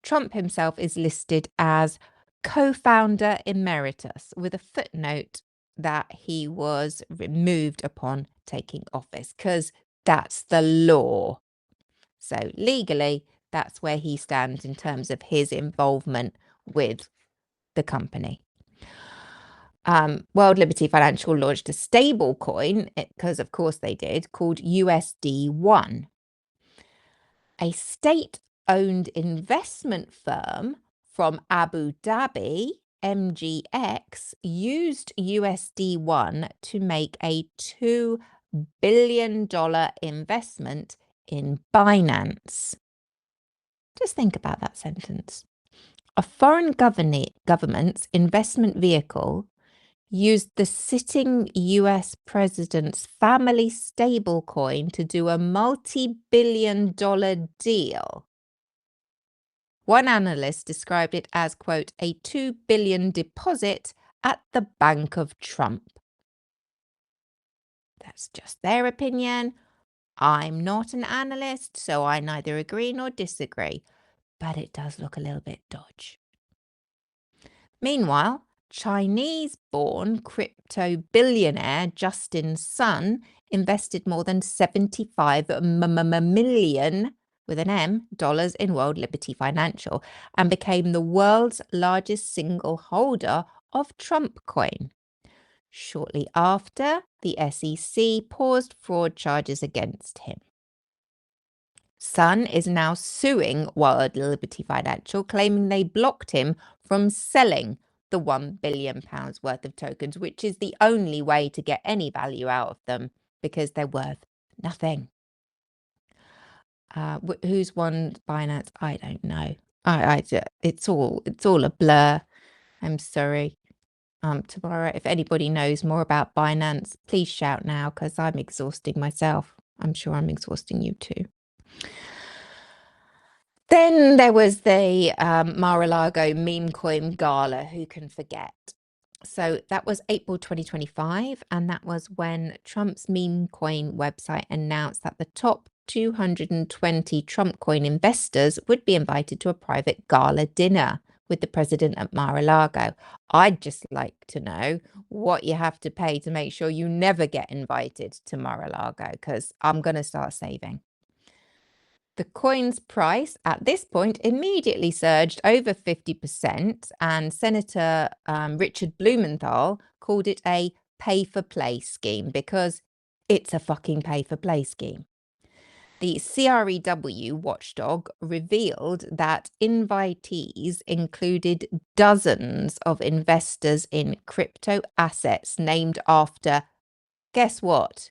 Trump himself is listed as co-founder emeritus, with a footnote that he was removed upon taking office, because that's the law. So legally, that's where he stands in terms of his involvement with the company. World Liberty Financial launched a stable coin, because of course they did, called USD1. A state-owned investment firm from Abu Dhabi, MGX, used USD1 to make a $2 billion investment in Binance. Just think about that sentence. A foreign government's investment vehicle used the sitting US president's family stablecoin to do a multi-billion-dollar deal. One analyst described it as, quote, a $2 billion deposit at the Bank of Trump. That's just their opinion. I'm not an analyst, so I neither agree nor disagree, but it does look a little bit dodgy. Meanwhile, Chinese-born crypto billionaire Justin Sun invested more than 75 million with an M dollars in World Liberty Financial and became the world's largest single holder of Trump coin. Shortly after, the SEC paused fraud charges against him. Sun is now suing World Liberty Financial, claiming they blocked him from selling the £1 billion worth of tokens, which is the only way to get any value out of them because they're worth nothing. Who's won Binance? I don't know. It's all a blur. I'm sorry. Tomorrow, if anybody knows more about Binance, please shout now because I'm exhausting myself. I'm sure I'm exhausting you too. Then there was the Mar-a-Lago meme coin gala. Who can forget? So that was April 2025, and that was when Trump's meme coin website announced that the top 220 Trump coin investors would be invited to a private gala dinner with the president at Mar-a-Lago. I'd just like to know what you have to pay to make sure you never get invited to Mar-a-Lago, because I'm going to start saving. The coin's price at this point immediately surged over 50%, and Senator Richard Blumenthal called it a pay-for-play scheme because it's a fucking pay-for-play scheme. The CREW watchdog revealed that invitees included dozens of investors in crypto assets named after, guess what?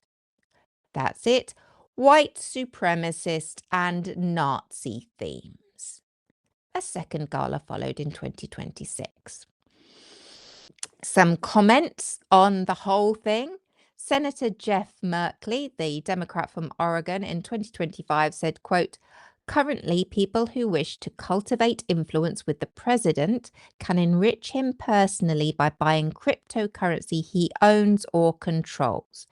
That's it. White supremacist and Nazi themes. A second gala followed in 2026. Some comments on the whole thing. Senator Jeff Merkley, the Democrat from Oregon, in 2025 said, quote, currently, people who wish to cultivate influence with the president can enrich him personally by buying cryptocurrency he owns or controls.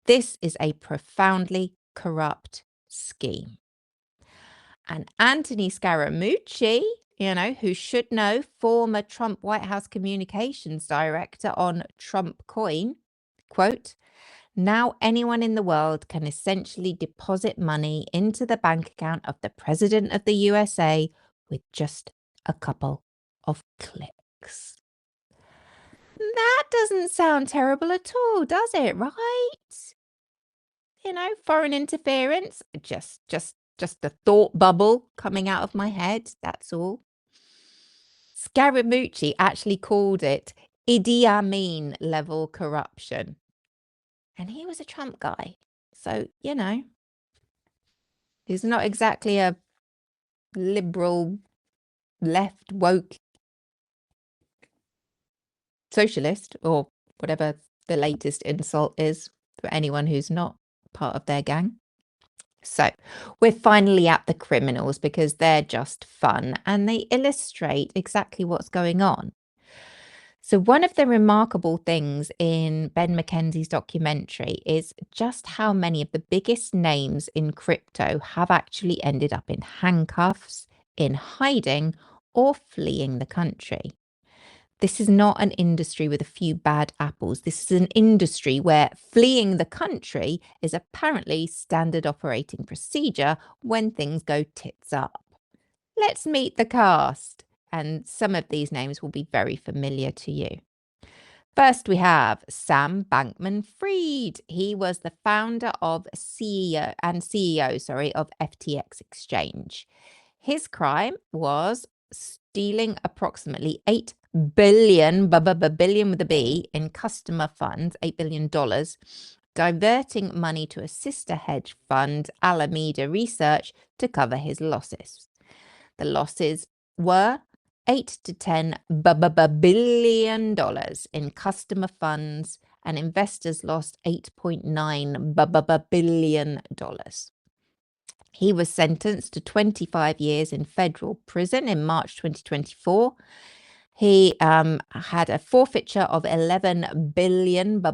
This is a profoundly corrupt scheme. And Anthony Scaramucci, who should know, former Trump White House communications director on Trump Coin, quote, "Now anyone in the world can essentially deposit money into the bank account of the president of the USA with just a couple of clicks." That doesn't sound terrible at all, does it? Right? Foreign interference, just a thought bubble coming out of my head. That's all. Scaramucci actually called it Idi Amin level corruption. And he was a Trump guy. So, he's not exactly a liberal, left, woke socialist or whatever the latest insult is for anyone who's not part of their gang. So we're finally at the criminals because they're just fun and they illustrate exactly what's going on. So one of the remarkable things in Ben McKenzie's documentary is just how many of the biggest names in crypto have actually ended up in handcuffs, in hiding, or fleeing the country. This is not an industry with a few bad apples. This is an industry where fleeing the country is apparently standard operating procedure when things go tits up. Let's meet the cast, and some of these names will be very familiar to you. First, we have Sam Bankman-Fried. He was the founder of CEO of FTX Exchange. His crime was stealing approximately $8 billion with a B in customer funds, $8 billion, diverting money to a sister hedge fund, Alameda Research, to cover his losses. The losses were $8 to $10 billion in customer funds, and investors lost $8.9 billion. He was sentenced to 25 years in federal prison in March 2024. He had a forfeiture of $11 billion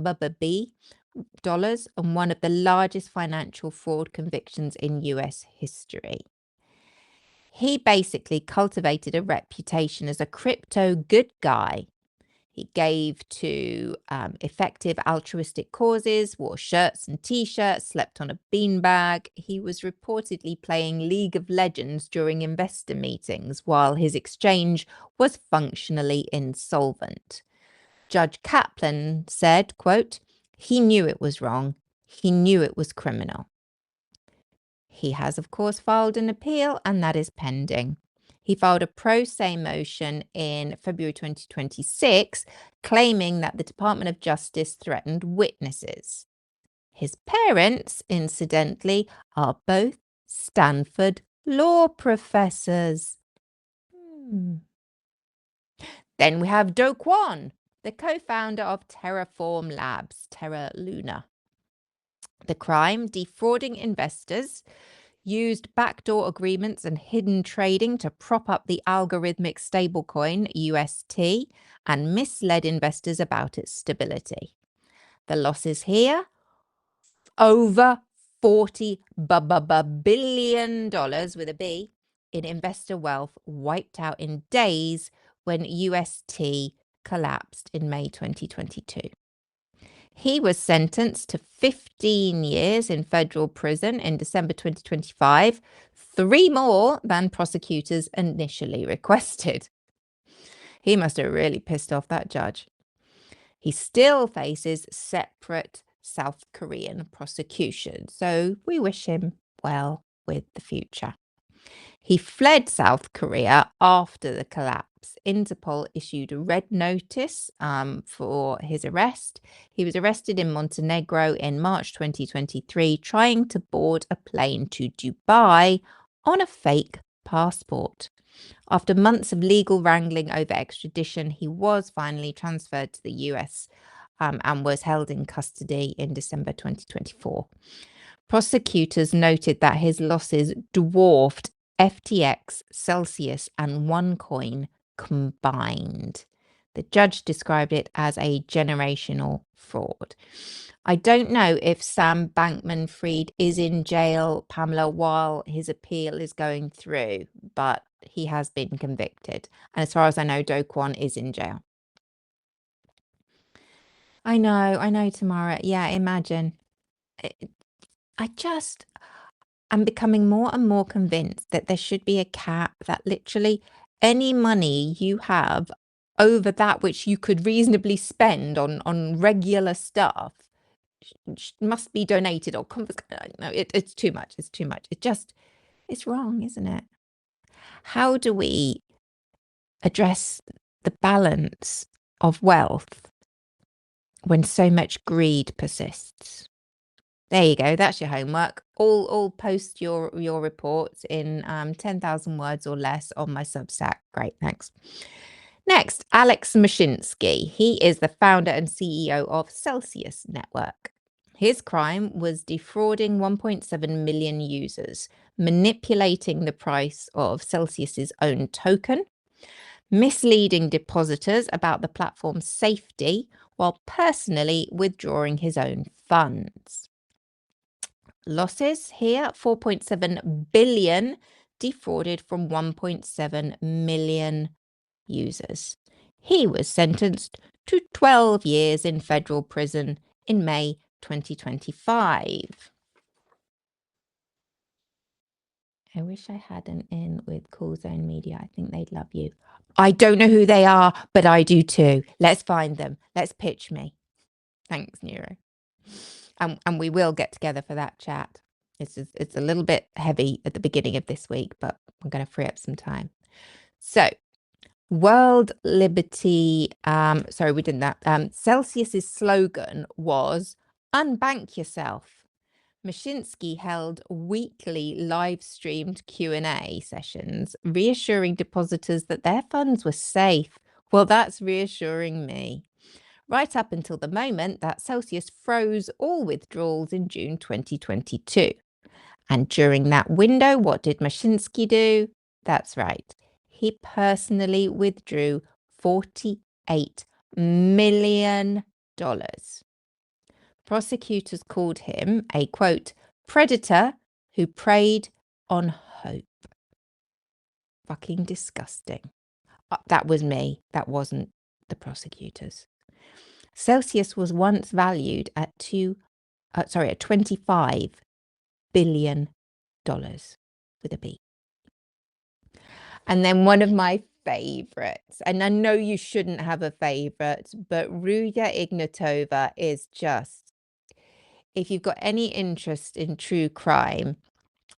and one of the largest financial fraud convictions in US history. He basically cultivated a reputation as a crypto good guy. He gave to effective altruistic causes, wore shirts and T-shirts, slept on a beanbag. He was reportedly playing League of Legends during investor meetings while his exchange was functionally insolvent. Judge Kaplan said, quote, "He knew it was wrong. He knew it was criminal." He has, of course, filed an appeal, and that is pending. He filed a pro se motion in February 2026, claiming that the Department of Justice threatened witnesses. His parents, incidentally, are both Stanford law professors. Then we have Do Kwon, the co-founder of Terraform Labs, Terra Luna. The crime, defrauding investors, used backdoor agreements and hidden trading to prop up the algorithmic stablecoin UST and misled investors about its stability. The losses here, over $40 billion with a B in investor wealth wiped out in days when UST collapsed in May 2022. He was sentenced to 15 years in federal prison in December 2025, 3 more than prosecutors initially requested. He must have really pissed off that judge. He still faces separate South Korean prosecution, so we wish him well with the future. He fled South Korea after the collapse. Interpol issued a red notice for his arrest. He was arrested in Montenegro in March 2023, trying to board a plane to Dubai on a fake passport. After months of legal wrangling over extradition, he was finally transferred to the US and was held in custody in December 2024. Prosecutors noted that his losses dwarfed FTX, Celsius, and OneCoin combined. The judge described it as a generational fraud. I don't know if Sam Bankman-Fried is in jail, Pamela, while his appeal is going through, but he has been convicted. And as far as I know, Do Kwon is in jail. I know, Tamara. Yeah, imagine. I'm becoming more and more convinced that there should be a cap that literally any money you have over that which you could reasonably spend on regular stuff must be donated or confiscated. No, it's too much. It's too much. It's wrong, isn't it? How do we address the balance of wealth when so much greed persists? There you go. That's your homework. All post your reports in 10,000 words or less on my Substack. Great, thanks. Next, Alex Mashinsky. He is the founder and CEO of Celsius Network. His crime was defrauding 1.7 million users, manipulating the price of Celsius's own token, misleading depositors about the platform's safety, while personally withdrawing his own funds. Losses here, 4.7 billion defrauded from 1.7 million users. He was sentenced to 12 years in federal prison in May 2025. I wish I had an in with Cool Zone Media. I think they'd love you. I don't know who they are, but I do too. Let's find them. Let's pitch me. Thanks, Neuro. And we will get together for that chat. It's a little bit heavy at the beginning of this week, but I'm going to free up some time. So, World Liberty, sorry, we didn't that. Celsius's slogan was "Unbank yourself." Mashinsky held weekly live-streamed Q&A sessions, reassuring depositors that their funds were safe. Well, that's reassuring me. Right up until the moment that Celsius froze all withdrawals in June 2022. And during that window, what did Mashinsky do? That's right. He personally withdrew $48 million. Prosecutors called him a, quote, predator who preyed on hope. Fucking disgusting. That was me. That wasn't the prosecutors. Celsius was once valued at $25 billion with a B. And then one of my favorites, and I know you shouldn't have a favorite, but Ruya Ignatova is just, if you've got any interest in true crime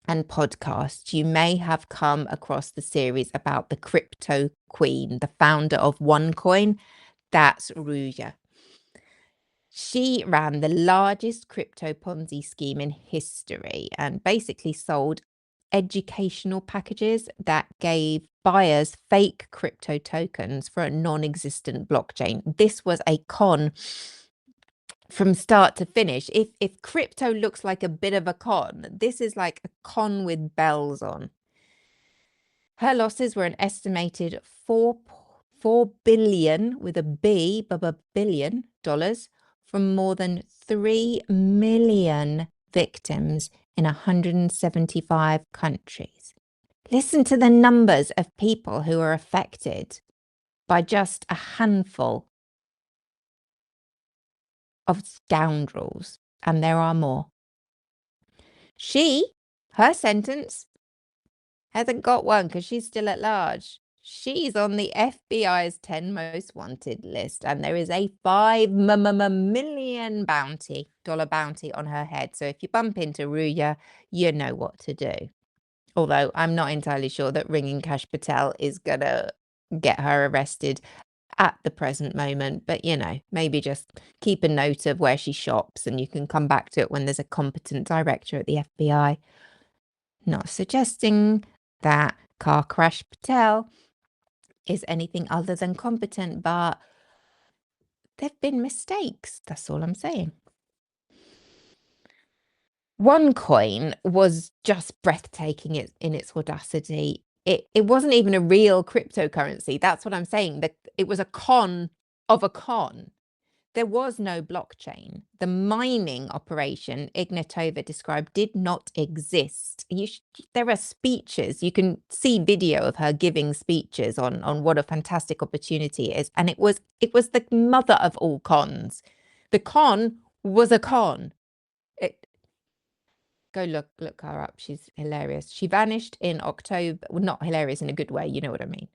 and podcasts, you may have come across the series about the crypto queen, the founder of OneCoin. That's Ruya. She ran the largest crypto Ponzi scheme in history and basically sold educational packages that gave buyers fake crypto tokens for a non-existent blockchain. This was a con from start to finish. If crypto looks like a bit of a con, this is like a con with bells on. Her losses were an estimated $4 billion with a B, billion dollars from more than 3 million victims in 175 countries. Listen to the numbers of people who are affected by just a handful of scoundrels, and there are more. Her sentence hasn't got one because she's still at large. She's on the FBI's 10 most wanted list, and there is a $5 million bounty on her head. So if you bump into Ruya, you know what to do. Although I'm not entirely sure that ringing Kash Patel is going to get her arrested at the present moment. But, you know, maybe just keep a note of where she shops and you can come back to it when there's a competent director at the FBI. Not suggesting that Car Crash Patel is anything other than competent, but there've been mistakes. That's all I'm saying. OneCoin was just breathtaking in its audacity. It wasn't even a real cryptocurrency. That's what I'm saying. That it was a con of a con. There was no blockchain. The mining operation Ignatova described did not exist. There are speeches. You can see video of her giving speeches on what a fantastic opportunity it is. And it was the mother of all cons. The con was a con. Go look her up. She's hilarious. She vanished in October. Well, not hilarious in a good way. You know what I mean.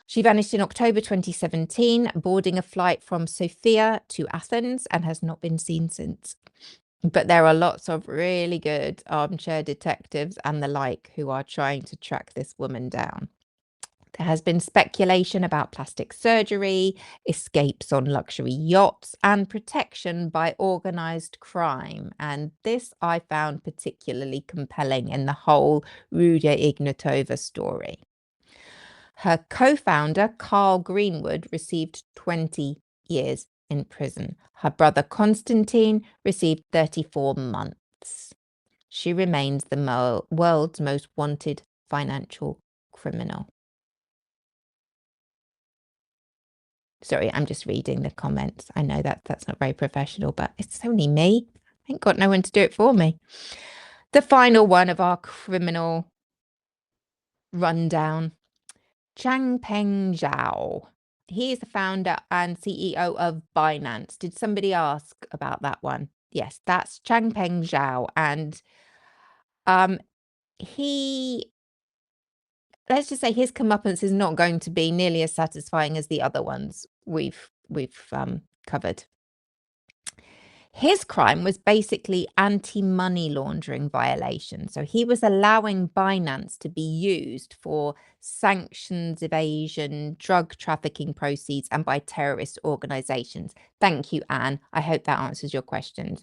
She vanished in October 2017, boarding a flight from Sofia to Athens, and has not been seen since. But there are lots of really good armchair detectives and the like who are trying to track this woman down. There has been speculation about plastic surgery, escapes on luxury yachts, and protection by organized crime. And this I found particularly compelling in the whole Rudia Ignatova story. Her co-founder, Carl Greenwood, received 20 years in prison. Her brother, Konstantin, received 34 months. She remains the world's most wanted financial criminal. Sorry, I'm just reading the comments. I know that's not very professional, but it's only me. I ain't got no one to do it for me. The final one of our criminal rundown. Changpeng Zhao. He is the founder and CEO of Binance. Did somebody ask about that one? Yes, that's Changpeng Zhao. And let's just say his comeuppance is not going to be nearly as satisfying as the other ones we've covered. His crime was basically anti-money laundering violation. So he was allowing Binance to be used for sanctions evasion, drug trafficking proceeds, and by terrorist organizations. Thank you, Anne. I hope that answers your questions.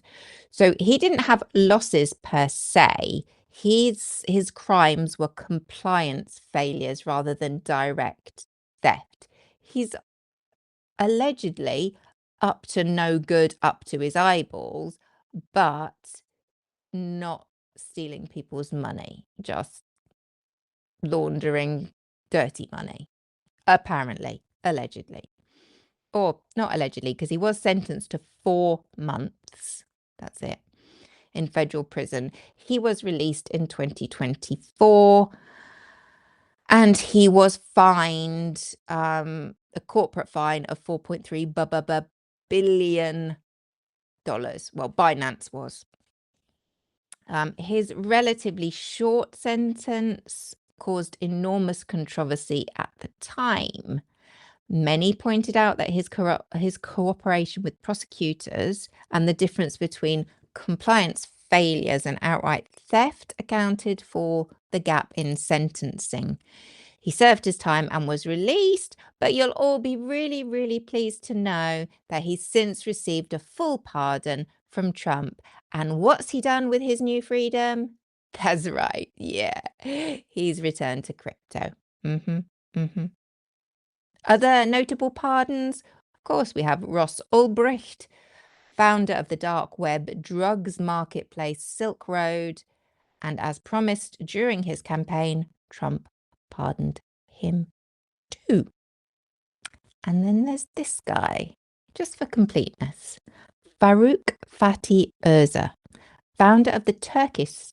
So he didn't have losses per se. His crimes were compliance failures rather than direct theft. He's allegedly up to no good, up to his eyeballs, but not stealing people's money, just laundering dirty money, apparently, allegedly. Or not allegedly, because he was sentenced to 4 months. That's it. In federal prison. He was released in 2024. And he was fined a corporate fine of $4.3 billion. Well, Binance was. His relatively short sentence caused enormous controversy at the time. Many pointed out that his cooperation with prosecutors and the difference between compliance failures and outright theft accounted for the gap in sentencing. He served his time and was released, but you'll all be really, really pleased to know that he's since received a full pardon from Trump. And what's he done with his new freedom? That's right. Yeah. He's returned to crypto. Other notable pardons, of course, we have Ross Ulbricht, founder of the dark web drugs marketplace Silk Road. And as promised during his campaign, Trump pardoned him too. And then there's this guy, just for completeness, Faruk Fatih Erza, founder of the Turkish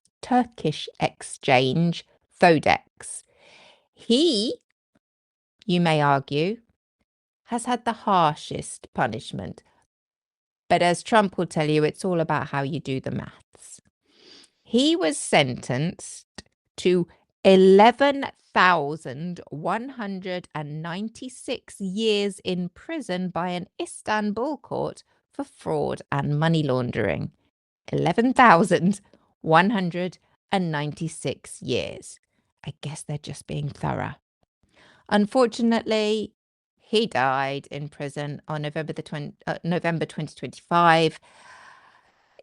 exchange Fodex. He, you may argue, has had the harshest punishment. But as Trump will tell you, it's all about how you do the maths. He was sentenced to 11,196 years in prison by an Istanbul court for fraud and money laundering. 11,196 years. I guess they're just being thorough. Unfortunately, he died in prison on November 2025.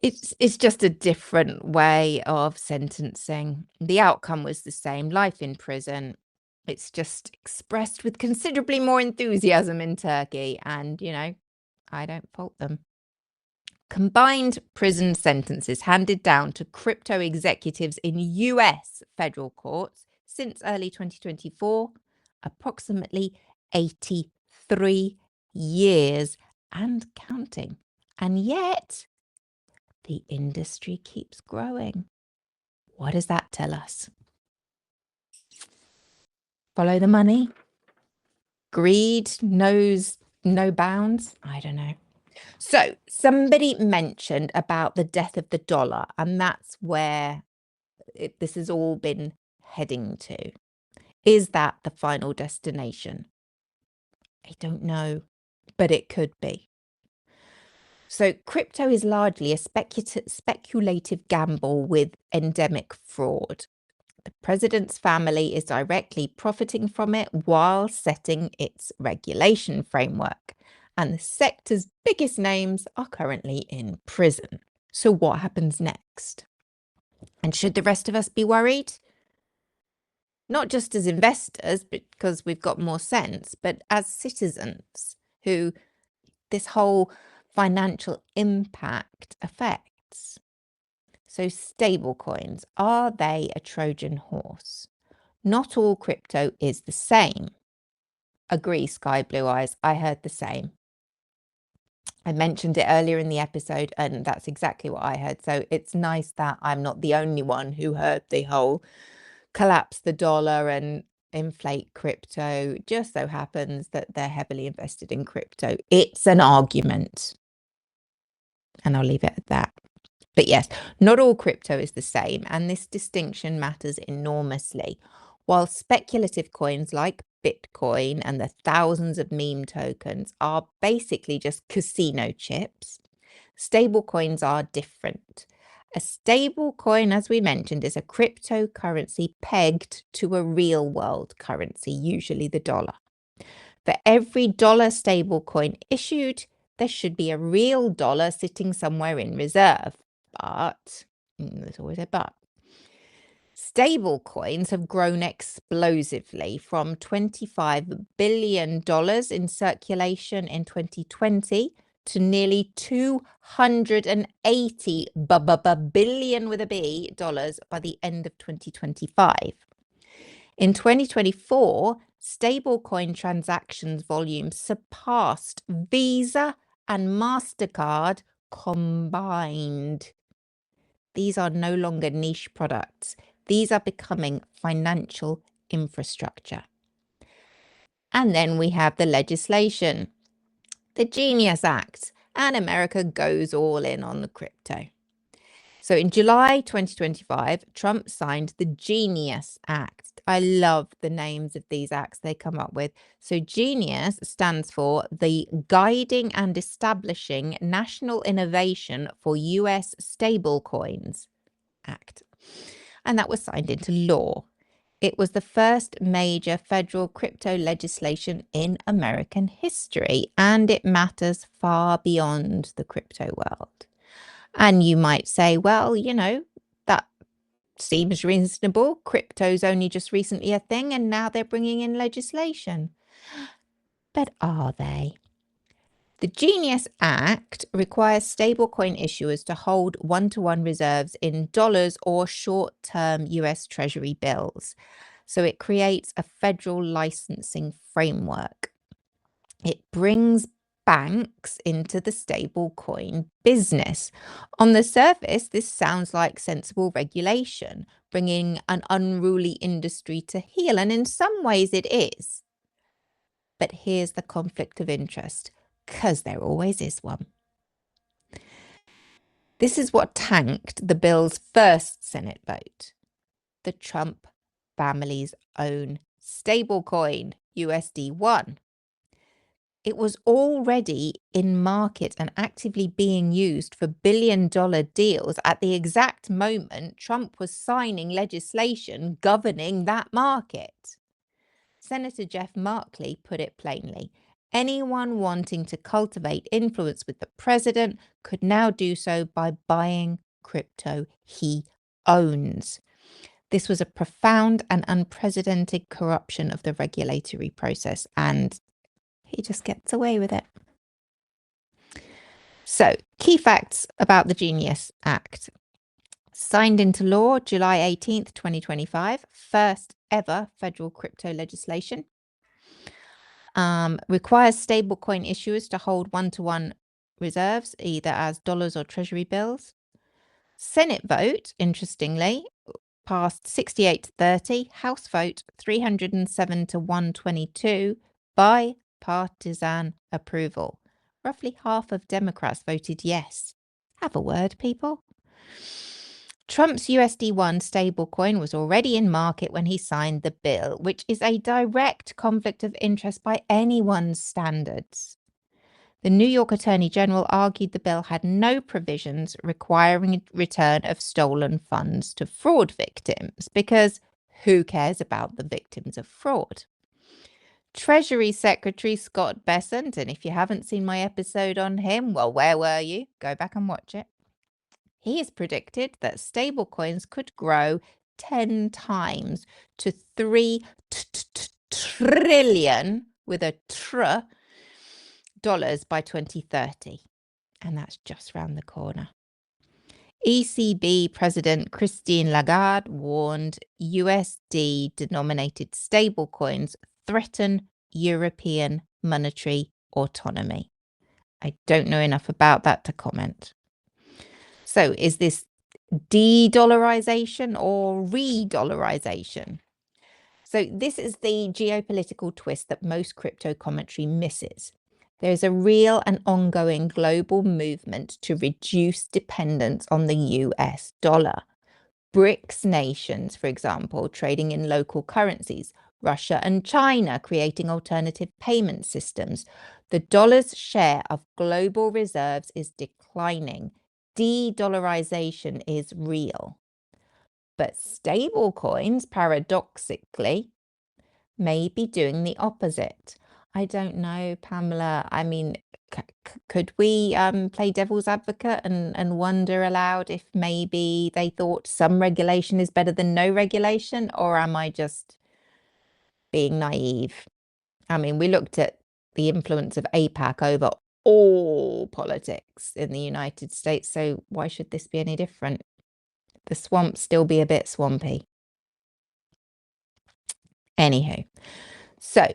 It's just a different way of sentencing. The outcome was the same, life in prison. It's just expressed with considerably more enthusiasm in Turkey, and, I don't fault them. Combined prison sentences handed down to crypto executives in US federal courts since early 2024, approximately 83 years and counting. And yet, the industry keeps growing. What does that tell us? Follow the money? Greed knows no bounds? I don't know. So somebody mentioned about the death of the dollar, and that's where this has all been heading to. Is that the final destination? I don't know, but it could be. So crypto is largely a speculative gamble with endemic fraud. The president's family is directly profiting from it while setting its regulation framework. And the sector's biggest names are currently in prison. So what happens next? And should the rest of us be worried? Not just as investors, because we've got more sense, but as citizens who this whole financial impact affects. So stable coins, are they a Trojan horse? Not all crypto is the same. Agree, Sky Blue Eyes. I heard the same. I mentioned it earlier in the episode, and that's exactly what I heard. So it's nice that I'm not the only one who heard the whole collapse the dollar and inflate crypto. Just so happens that they're heavily invested in crypto. It's an argument. And I'll leave it at that. But yes, not all crypto is the same, and this distinction matters enormously. While speculative coins like Bitcoin and the thousands of meme tokens are basically just casino chips, stable coins are different. A stable coin, as we mentioned, is a cryptocurrency pegged to a real world currency, usually the dollar. For every dollar stable coin issued, there should be a real dollar sitting somewhere in reserve. But there's always a but. Stable coins have grown explosively from $25 billion in circulation in 2020 to nearly $280 billion with a B dollars by the end of 2025. In 2024, stablecoin transactions volume surpassed Visa and MasterCard combined. These are no longer niche products. These are becoming financial infrastructure. And then we have the legislation, the Genius Act, and America goes all in on the crypto. So in July 2025, Trump signed the Genius Act. I love the names of these acts they come up with. So Genius stands for the Guiding and Establishing National Innovation for U.S. Stablecoins Act. And that was signed into law. It was the first major federal crypto legislation in American history, and it matters far beyond the crypto world. And you might say, well, that seems reasonable. Crypto's only just recently a thing, and now they're bringing in legislation. But are they? The Genius Act requires stablecoin issuers to hold one-to-one reserves in dollars or short-term US Treasury bills. So it creates a federal licensing framework. It brings banks into the stablecoin business. On the surface, this sounds like sensible regulation, bringing an unruly industry to heel, and in some ways it is. But here's the conflict of interest, because there always is one. This is what tanked the bill's first Senate vote. The Trump family's own stablecoin, USD1. It was already in market and actively being used for billion-dollar deals at the exact moment Trump was signing legislation governing that market. Senator Jeff Markley put it plainly. Anyone wanting to cultivate influence with the president could now do so by buying crypto he owns. This was a profound and unprecedented corruption of the regulatory process, and he just gets away with it. So, key facts about the Genius Act. Signed into law July 18th, 2025. First ever federal crypto legislation. Requires stablecoin issuers to hold one-to-one reserves, either as dollars or treasury bills. Senate vote, interestingly, passed 68 to 30. House vote 307 to 122. Bipartisan approval. Roughly half of Democrats voted yes. Have a word, people. Trump's USD1 stablecoin was already in market when he signed the bill, which is a direct conflict of interest by anyone's standards. The New York Attorney General argued the bill had no provisions requiring return of stolen funds to fraud victims, because who cares about the victims of fraud? Treasury Secretary Scott Bessent, and if you haven't seen my episode on him, well, where were you? Go back and watch it. He has predicted that stablecoins could grow 10 times to 3 trillion with a tr dollars by 2030. And that's just round the corner. ECB President Christine Lagarde warned USD denominated stablecoins threaten European monetary autonomy. I don't know enough about that to comment. So is this de-dollarization or re-dollarization? So this is the geopolitical twist that most crypto commentary misses. There is a real and ongoing global movement to reduce dependence on the US dollar. BRICS nations, for example, trading in local currencies, Russia and China creating alternative payment systems. The dollar's share of global reserves is declining. De-dollarization is real. But stablecoins, paradoxically, may be doing the opposite. I don't know, Pamela. I mean, could we play devil's advocate and wonder aloud if maybe they thought some regulation is better than no regulation? Or am I just being naive? I mean, we looked at the influence of APAC over all politics in the United States, so why should this be any different? The swamp still be a bit swampy. Anywho, so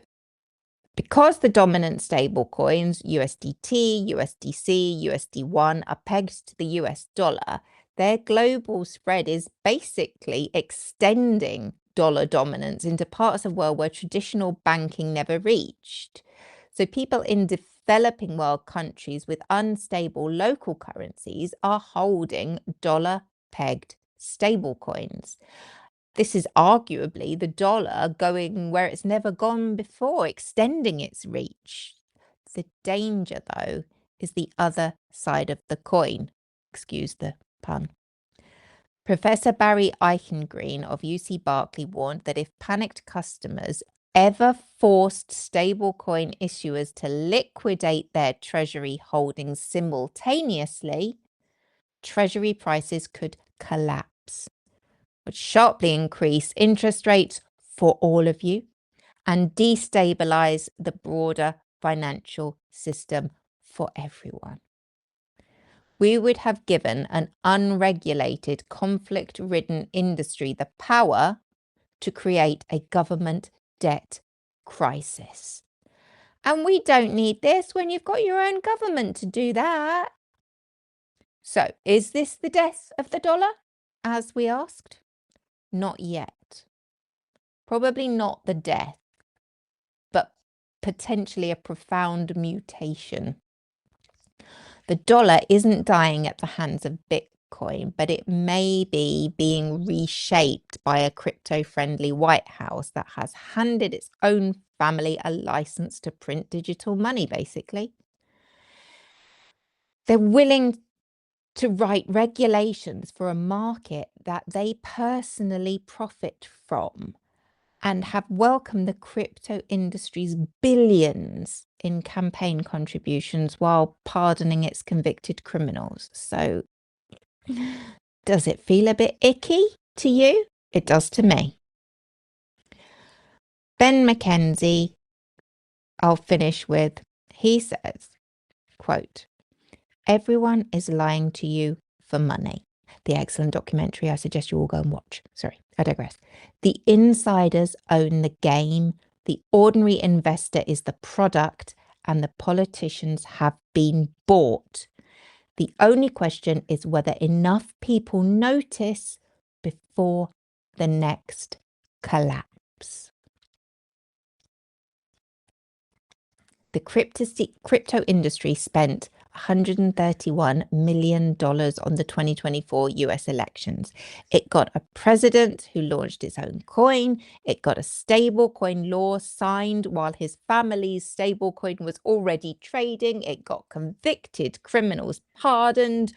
because the dominant stable coins, USDT, USDC, USD1, are pegged to the US dollar, their global spread is basically extending dollar dominance into parts of the world where traditional banking never reached. So people in developing world countries with unstable local currencies are holding dollar-pegged stablecoins. This is arguably the dollar going where it's never gone before, extending its reach. The danger, though, is the other side of the coin. Excuse the pun. Professor Barry Eichengreen of UC Berkeley warned that if panicked customers ever forced stablecoin issuers to liquidate their treasury holdings simultaneously, treasury prices could collapse, would sharply increase interest rates for all of you and destabilize the broader financial system for everyone. We would have given an unregulated, conflict-ridden industry the power to create a government debt crisis. And we don't need this when you've got your own government to do that. So, is this the death of the dollar, as we asked? Not yet. Probably not the death, but potentially a profound mutation. The dollar isn't dying at the hands of Bitcoin, but it may be being reshaped by a crypto-friendly White House that has handed its own family a license to print digital money, basically. They're willing to write regulations for a market that they personally profit from and have welcomed the crypto industry's billions in campaign contributions while pardoning its convicted criminals. So does it feel a bit icky to you? It does to me. Ben McKenzie, I'll finish with, he says, quote, "Everyone is lying to you for money. the excellent documentary I suggest you all go and watch. Sorry, I digress. The insiders own the game, the ordinary investor is the product, and the politicians have been bought. The only question is whether enough people notice before the next collapse. The crypto industry spent $131 million on the 2024 US elections. It got a president who launched its own coin. It got a stablecoin law signed while his family's stablecoin was already trading. It got convicted criminals pardoned.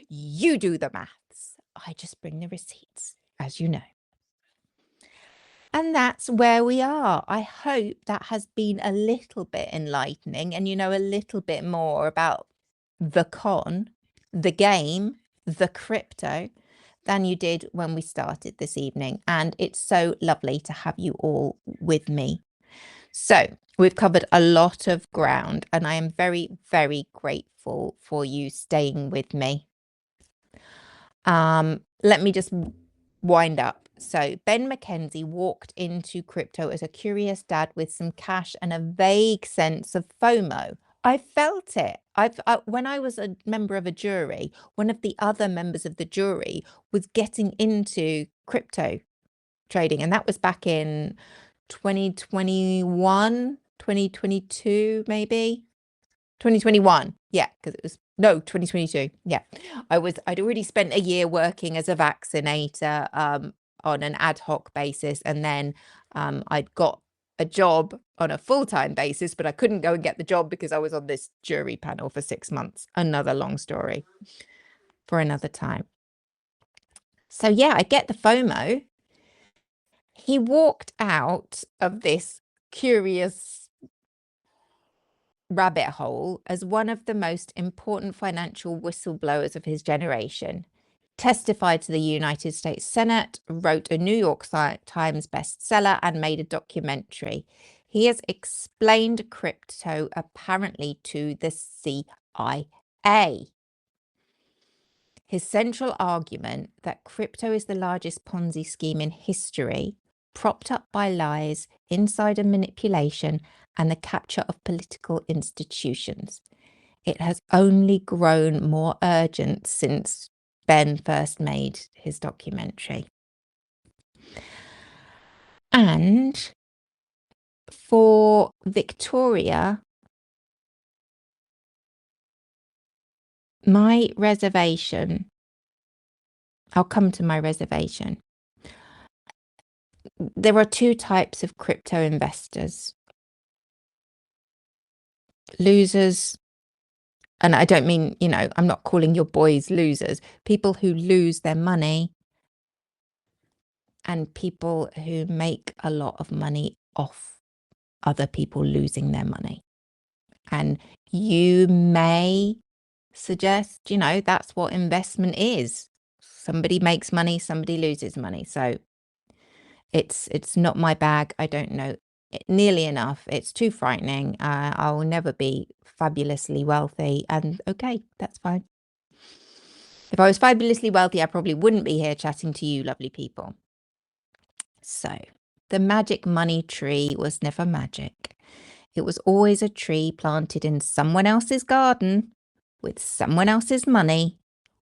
You do the maths. I just bring the receipts, as you know. And that's where we are. I hope that has been a little bit enlightening and you know a little bit more about the con, the game, the crypto than you did when we started this evening. And it's so lovely to have you all with me. So we've covered a lot of ground and I am very, very grateful for you staying with me. Let me just wind up. So Ben McKenzie walked into crypto as a curious dad with some cash and a vague sense of FOMO. I felt it. When I was a member of a jury, one of the other members of the jury was getting into crypto trading, and that was back in 2021, 2022, maybe 2021. Yeah, because it was 2022. Yeah, I'd already spent a year working as a vaccinator on an ad hoc basis, and then I'd got a job on a full-time basis, but I couldn't go and get the job because I was on this jury panel for 6 months. Another long story for another time. So yeah, I get the FOMO. He walked out of this curious rabbit hole as one of the most important financial whistleblowers of his generation, testified to the United States Senate, wrote a New York Times bestseller, and made a documentary. He has explained crypto apparently to the CIA. His central argument that crypto is the largest Ponzi scheme in history, propped up by lies, insider manipulation, and the capture of political institutions. It has only grown more urgent since Ben first made his documentary. And for Victoria, my reservation, I'll come to my reservation. There are two types of crypto investors. Losers, and I don't mean, I'm not calling your boys losers, people who lose their money, and people who make a lot of money off other people losing their money. And you may suggest, that's what investment is. Somebody makes money, somebody loses money. So it's not my bag. I don't know nearly enough. It's too frightening. I will never be fabulously wealthy. And okay, that's fine. If I was fabulously wealthy, I probably wouldn't be here chatting to you lovely people. So the magic money tree was never magic. It was always a tree planted in someone else's garden with someone else's money,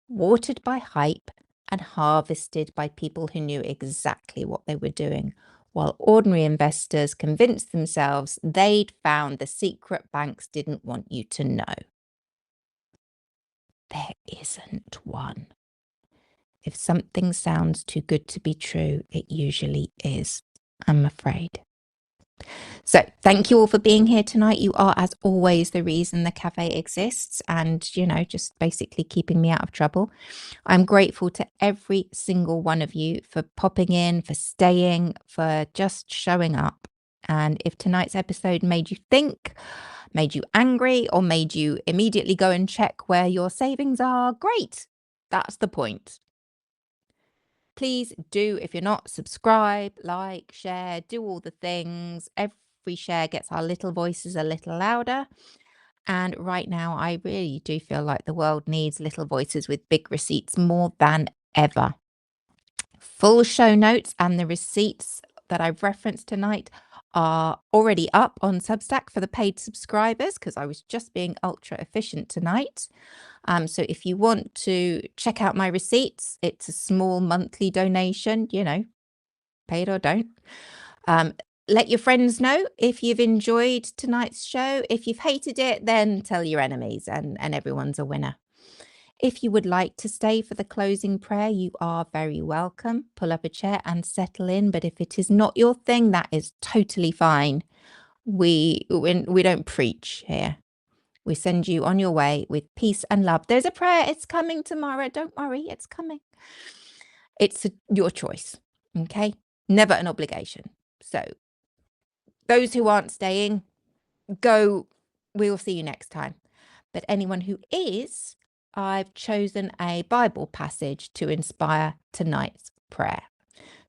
watered by hype and harvested by people who knew exactly what they were doing, while ordinary investors convinced themselves they'd found the secret banks didn't want you to know. There isn't one. If something sounds too good to be true, it usually is, I'm afraid. So thank you all for being here tonight. You are, as always, the reason the cafe exists and, just basically keeping me out of trouble. I'm grateful to every single one of you for popping in, for staying, for just showing up. And if tonight's episode made you think, made you angry, or made you immediately go and check where your savings are, great. That's the point. Please do, if you're not, subscribe, like, share, do all the things. Every share gets our little voices a little louder. And right now, I really do feel like the world needs little voices with big receipts more than ever. Full show notes and the receipts that I've referenced tonight are already up on Substack for the paid subscribers, because I was just being ultra efficient tonight. So if you want to check out my receipts, it's a small monthly donation, you know, pay it or don't. Let your friends know if you've enjoyed tonight's show. If you've hated it, then tell your enemies, and everyone's a winner. If you would like to stay for the closing prayer, you are very welcome. Pull up a chair and settle in. But if it is not your thing, that is totally fine. We don't preach here. We send you on your way with peace and love. There's a prayer. It's coming tomorrow. Don't worry, it's coming. It's your choice, okay? Never an obligation. So those who aren't staying, go. We will see you next time. But anyone who is, I've chosen a Bible passage to inspire tonight's prayer.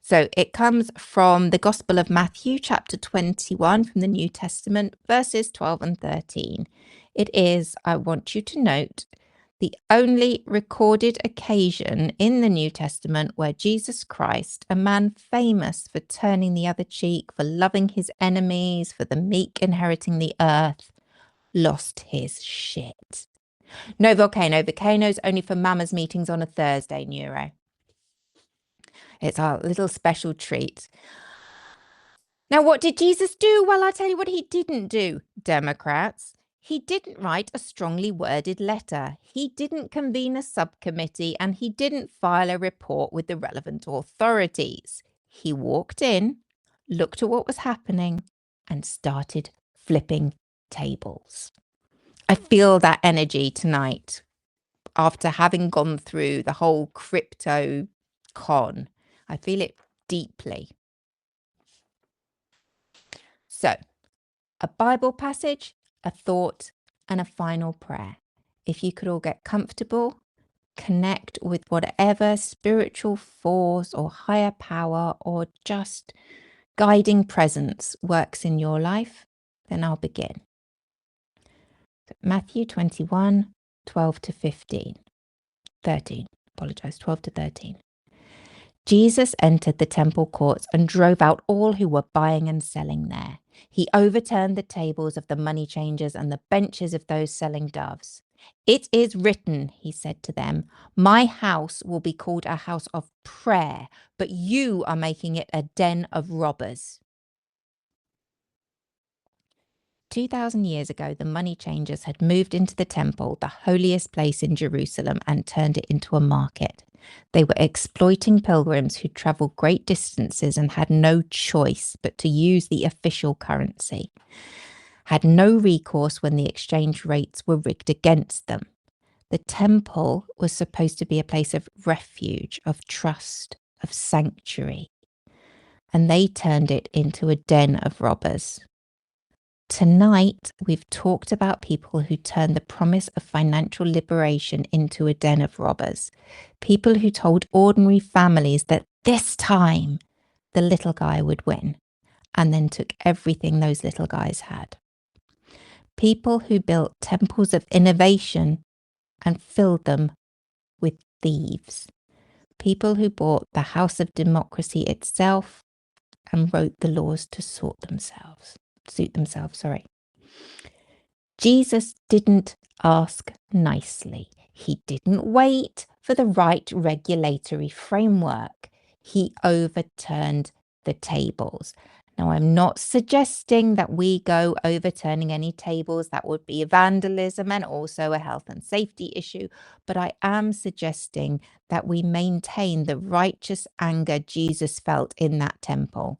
So it comes from the Gospel of Matthew, chapter 21 from the New Testament, verses 12 and 13. It is, I want you to note, the only recorded occasion in the New Testament where Jesus Christ, a man famous for turning the other cheek, for loving his enemies, for the meek inheriting the earth, lost his shit. No volcano. Volcano's only for Mama's meetings on a Thursday, Neuro. It's our little special treat. Now, what did Jesus do? Well, I'll tell you what he didn't do, Democrats. He didn't write a strongly worded letter. He didn't convene a subcommittee, and he didn't file a report with the relevant authorities. He walked in, looked at what was happening, and started flipping tables. I feel that energy tonight after having gone through the whole crypto con. I feel it deeply. So, a Bible passage, a thought, and a final prayer. If you could all get comfortable, connect with whatever spiritual force or higher power or just guiding presence works in your life, then I'll begin. Matthew 21, 12 to 15. 13, 12 to 13. Jesus entered the temple courts and drove out all who were buying and selling there. He overturned the tables of the money changers and the benches of those selling doves. It is written, he said to them, my house will be called a house of prayer, but you are making it a den of robbers. 2,000 years ago, the money changers had moved into the temple, the holiest place in Jerusalem, and turned it into a market. They were exploiting pilgrims who traveled great distances and had no choice but to use the official currency, had no recourse when the exchange rates were rigged against them. The temple was supposed to be a place of refuge, of trust, of sanctuary, and they turned it into a den of robbers. Tonight, we've talked about people who turned the promise of financial liberation into a den of robbers. People who told ordinary families that this time the little guy would win, and then took everything those little guys had. People who built temples of innovation and filled them with thieves. People who bought the house of democracy itself and wrote the laws to suit themselves. Jesus didn't ask nicely. He didn't wait for the right regulatory framework. He overturned the tables. Now, I'm not suggesting that we go overturning any tables. That would be vandalism and also a health and safety issue. But I am suggesting that we maintain the righteous anger Jesus felt in that temple.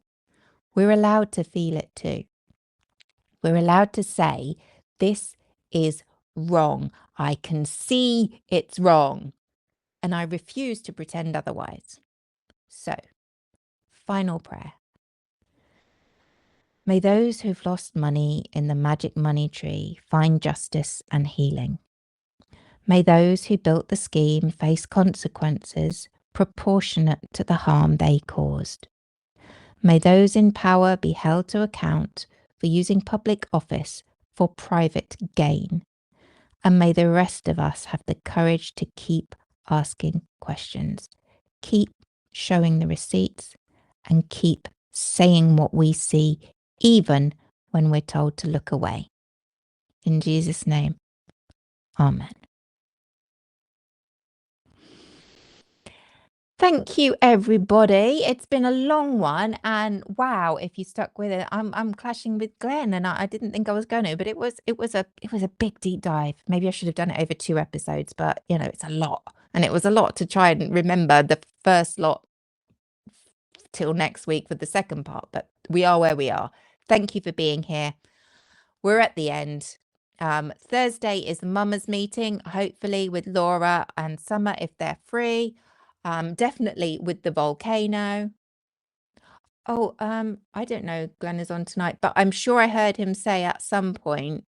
We're allowed to feel it too. We're allowed to say, this is wrong. I can see it's wrong. And I refuse to pretend otherwise. So, final prayer. May those who've lost money in the magic money tree find justice and healing. May those who built the scheme face consequences proportionate to the harm they caused. May those in power be held to account for using public office for private gain. And may the rest of us have the courage to keep asking questions. keep showing the receipts and keep saying what we see, even when we're told to look away. In Jesus' name, amen. Thank you, everybody. It's been a long one, and wow, if you stuck with it, I'm clashing with Glenn, and I didn't think I was going to, but it was a big deep dive. Maybe I should have done it over 2 episodes, but it's a lot, and it was a lot to try and remember the first lot till next week for the second part. But we are where we are. Thank you for being here. We're at the end. Thursday is Mama's meeting, hopefully with Laura and Summer if they're free. Definitely with the volcano. Oh, I don't know. Glenn is on tonight, but I'm sure I heard him say at some point,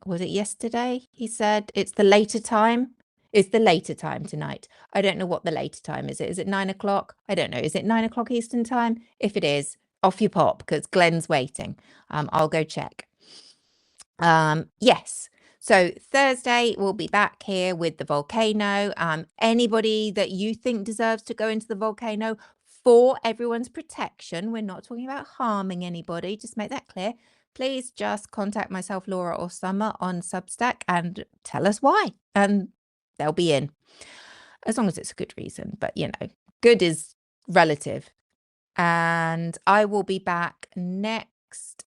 was it yesterday? He said it's the later time. It's the later time tonight. I don't know what the later time is. Is it 9 o'clock? I don't know. Is it 9 o'clock Eastern time? If it is, off you pop because Glenn's waiting. I'll go check. Yes. So Thursday we'll be back here with the volcano. Anybody that you think deserves to go into the volcano for everyone's protection, we're not talking about harming anybody, just make that clear. Please just contact myself, Laura, or Summer on Substack and tell us why, and they'll be in, as long as it's a good reason. But good is relative. And I will be back next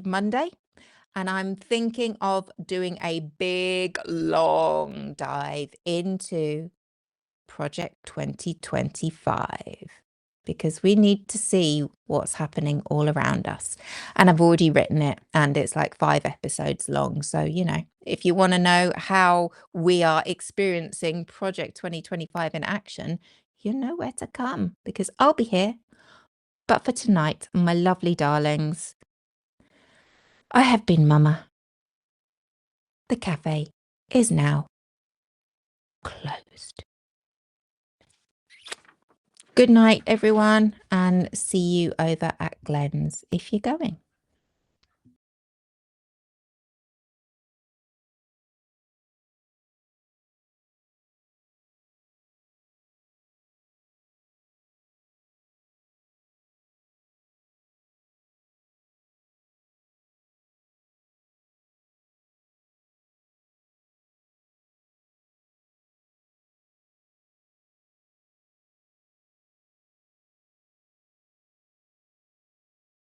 Monday. And I'm thinking of doing a big, long dive into Project 2025 because we need to see what's happening all around us. And I've already written it and it's like 5 episodes long. So, if you want to know how we are experiencing Project 2025 in action, you know where to come because I'll be here. But for tonight, my lovely darlings, I have been Mama. The cafe is now closed. Good night, everyone, and see you over at Glenn's if you're going.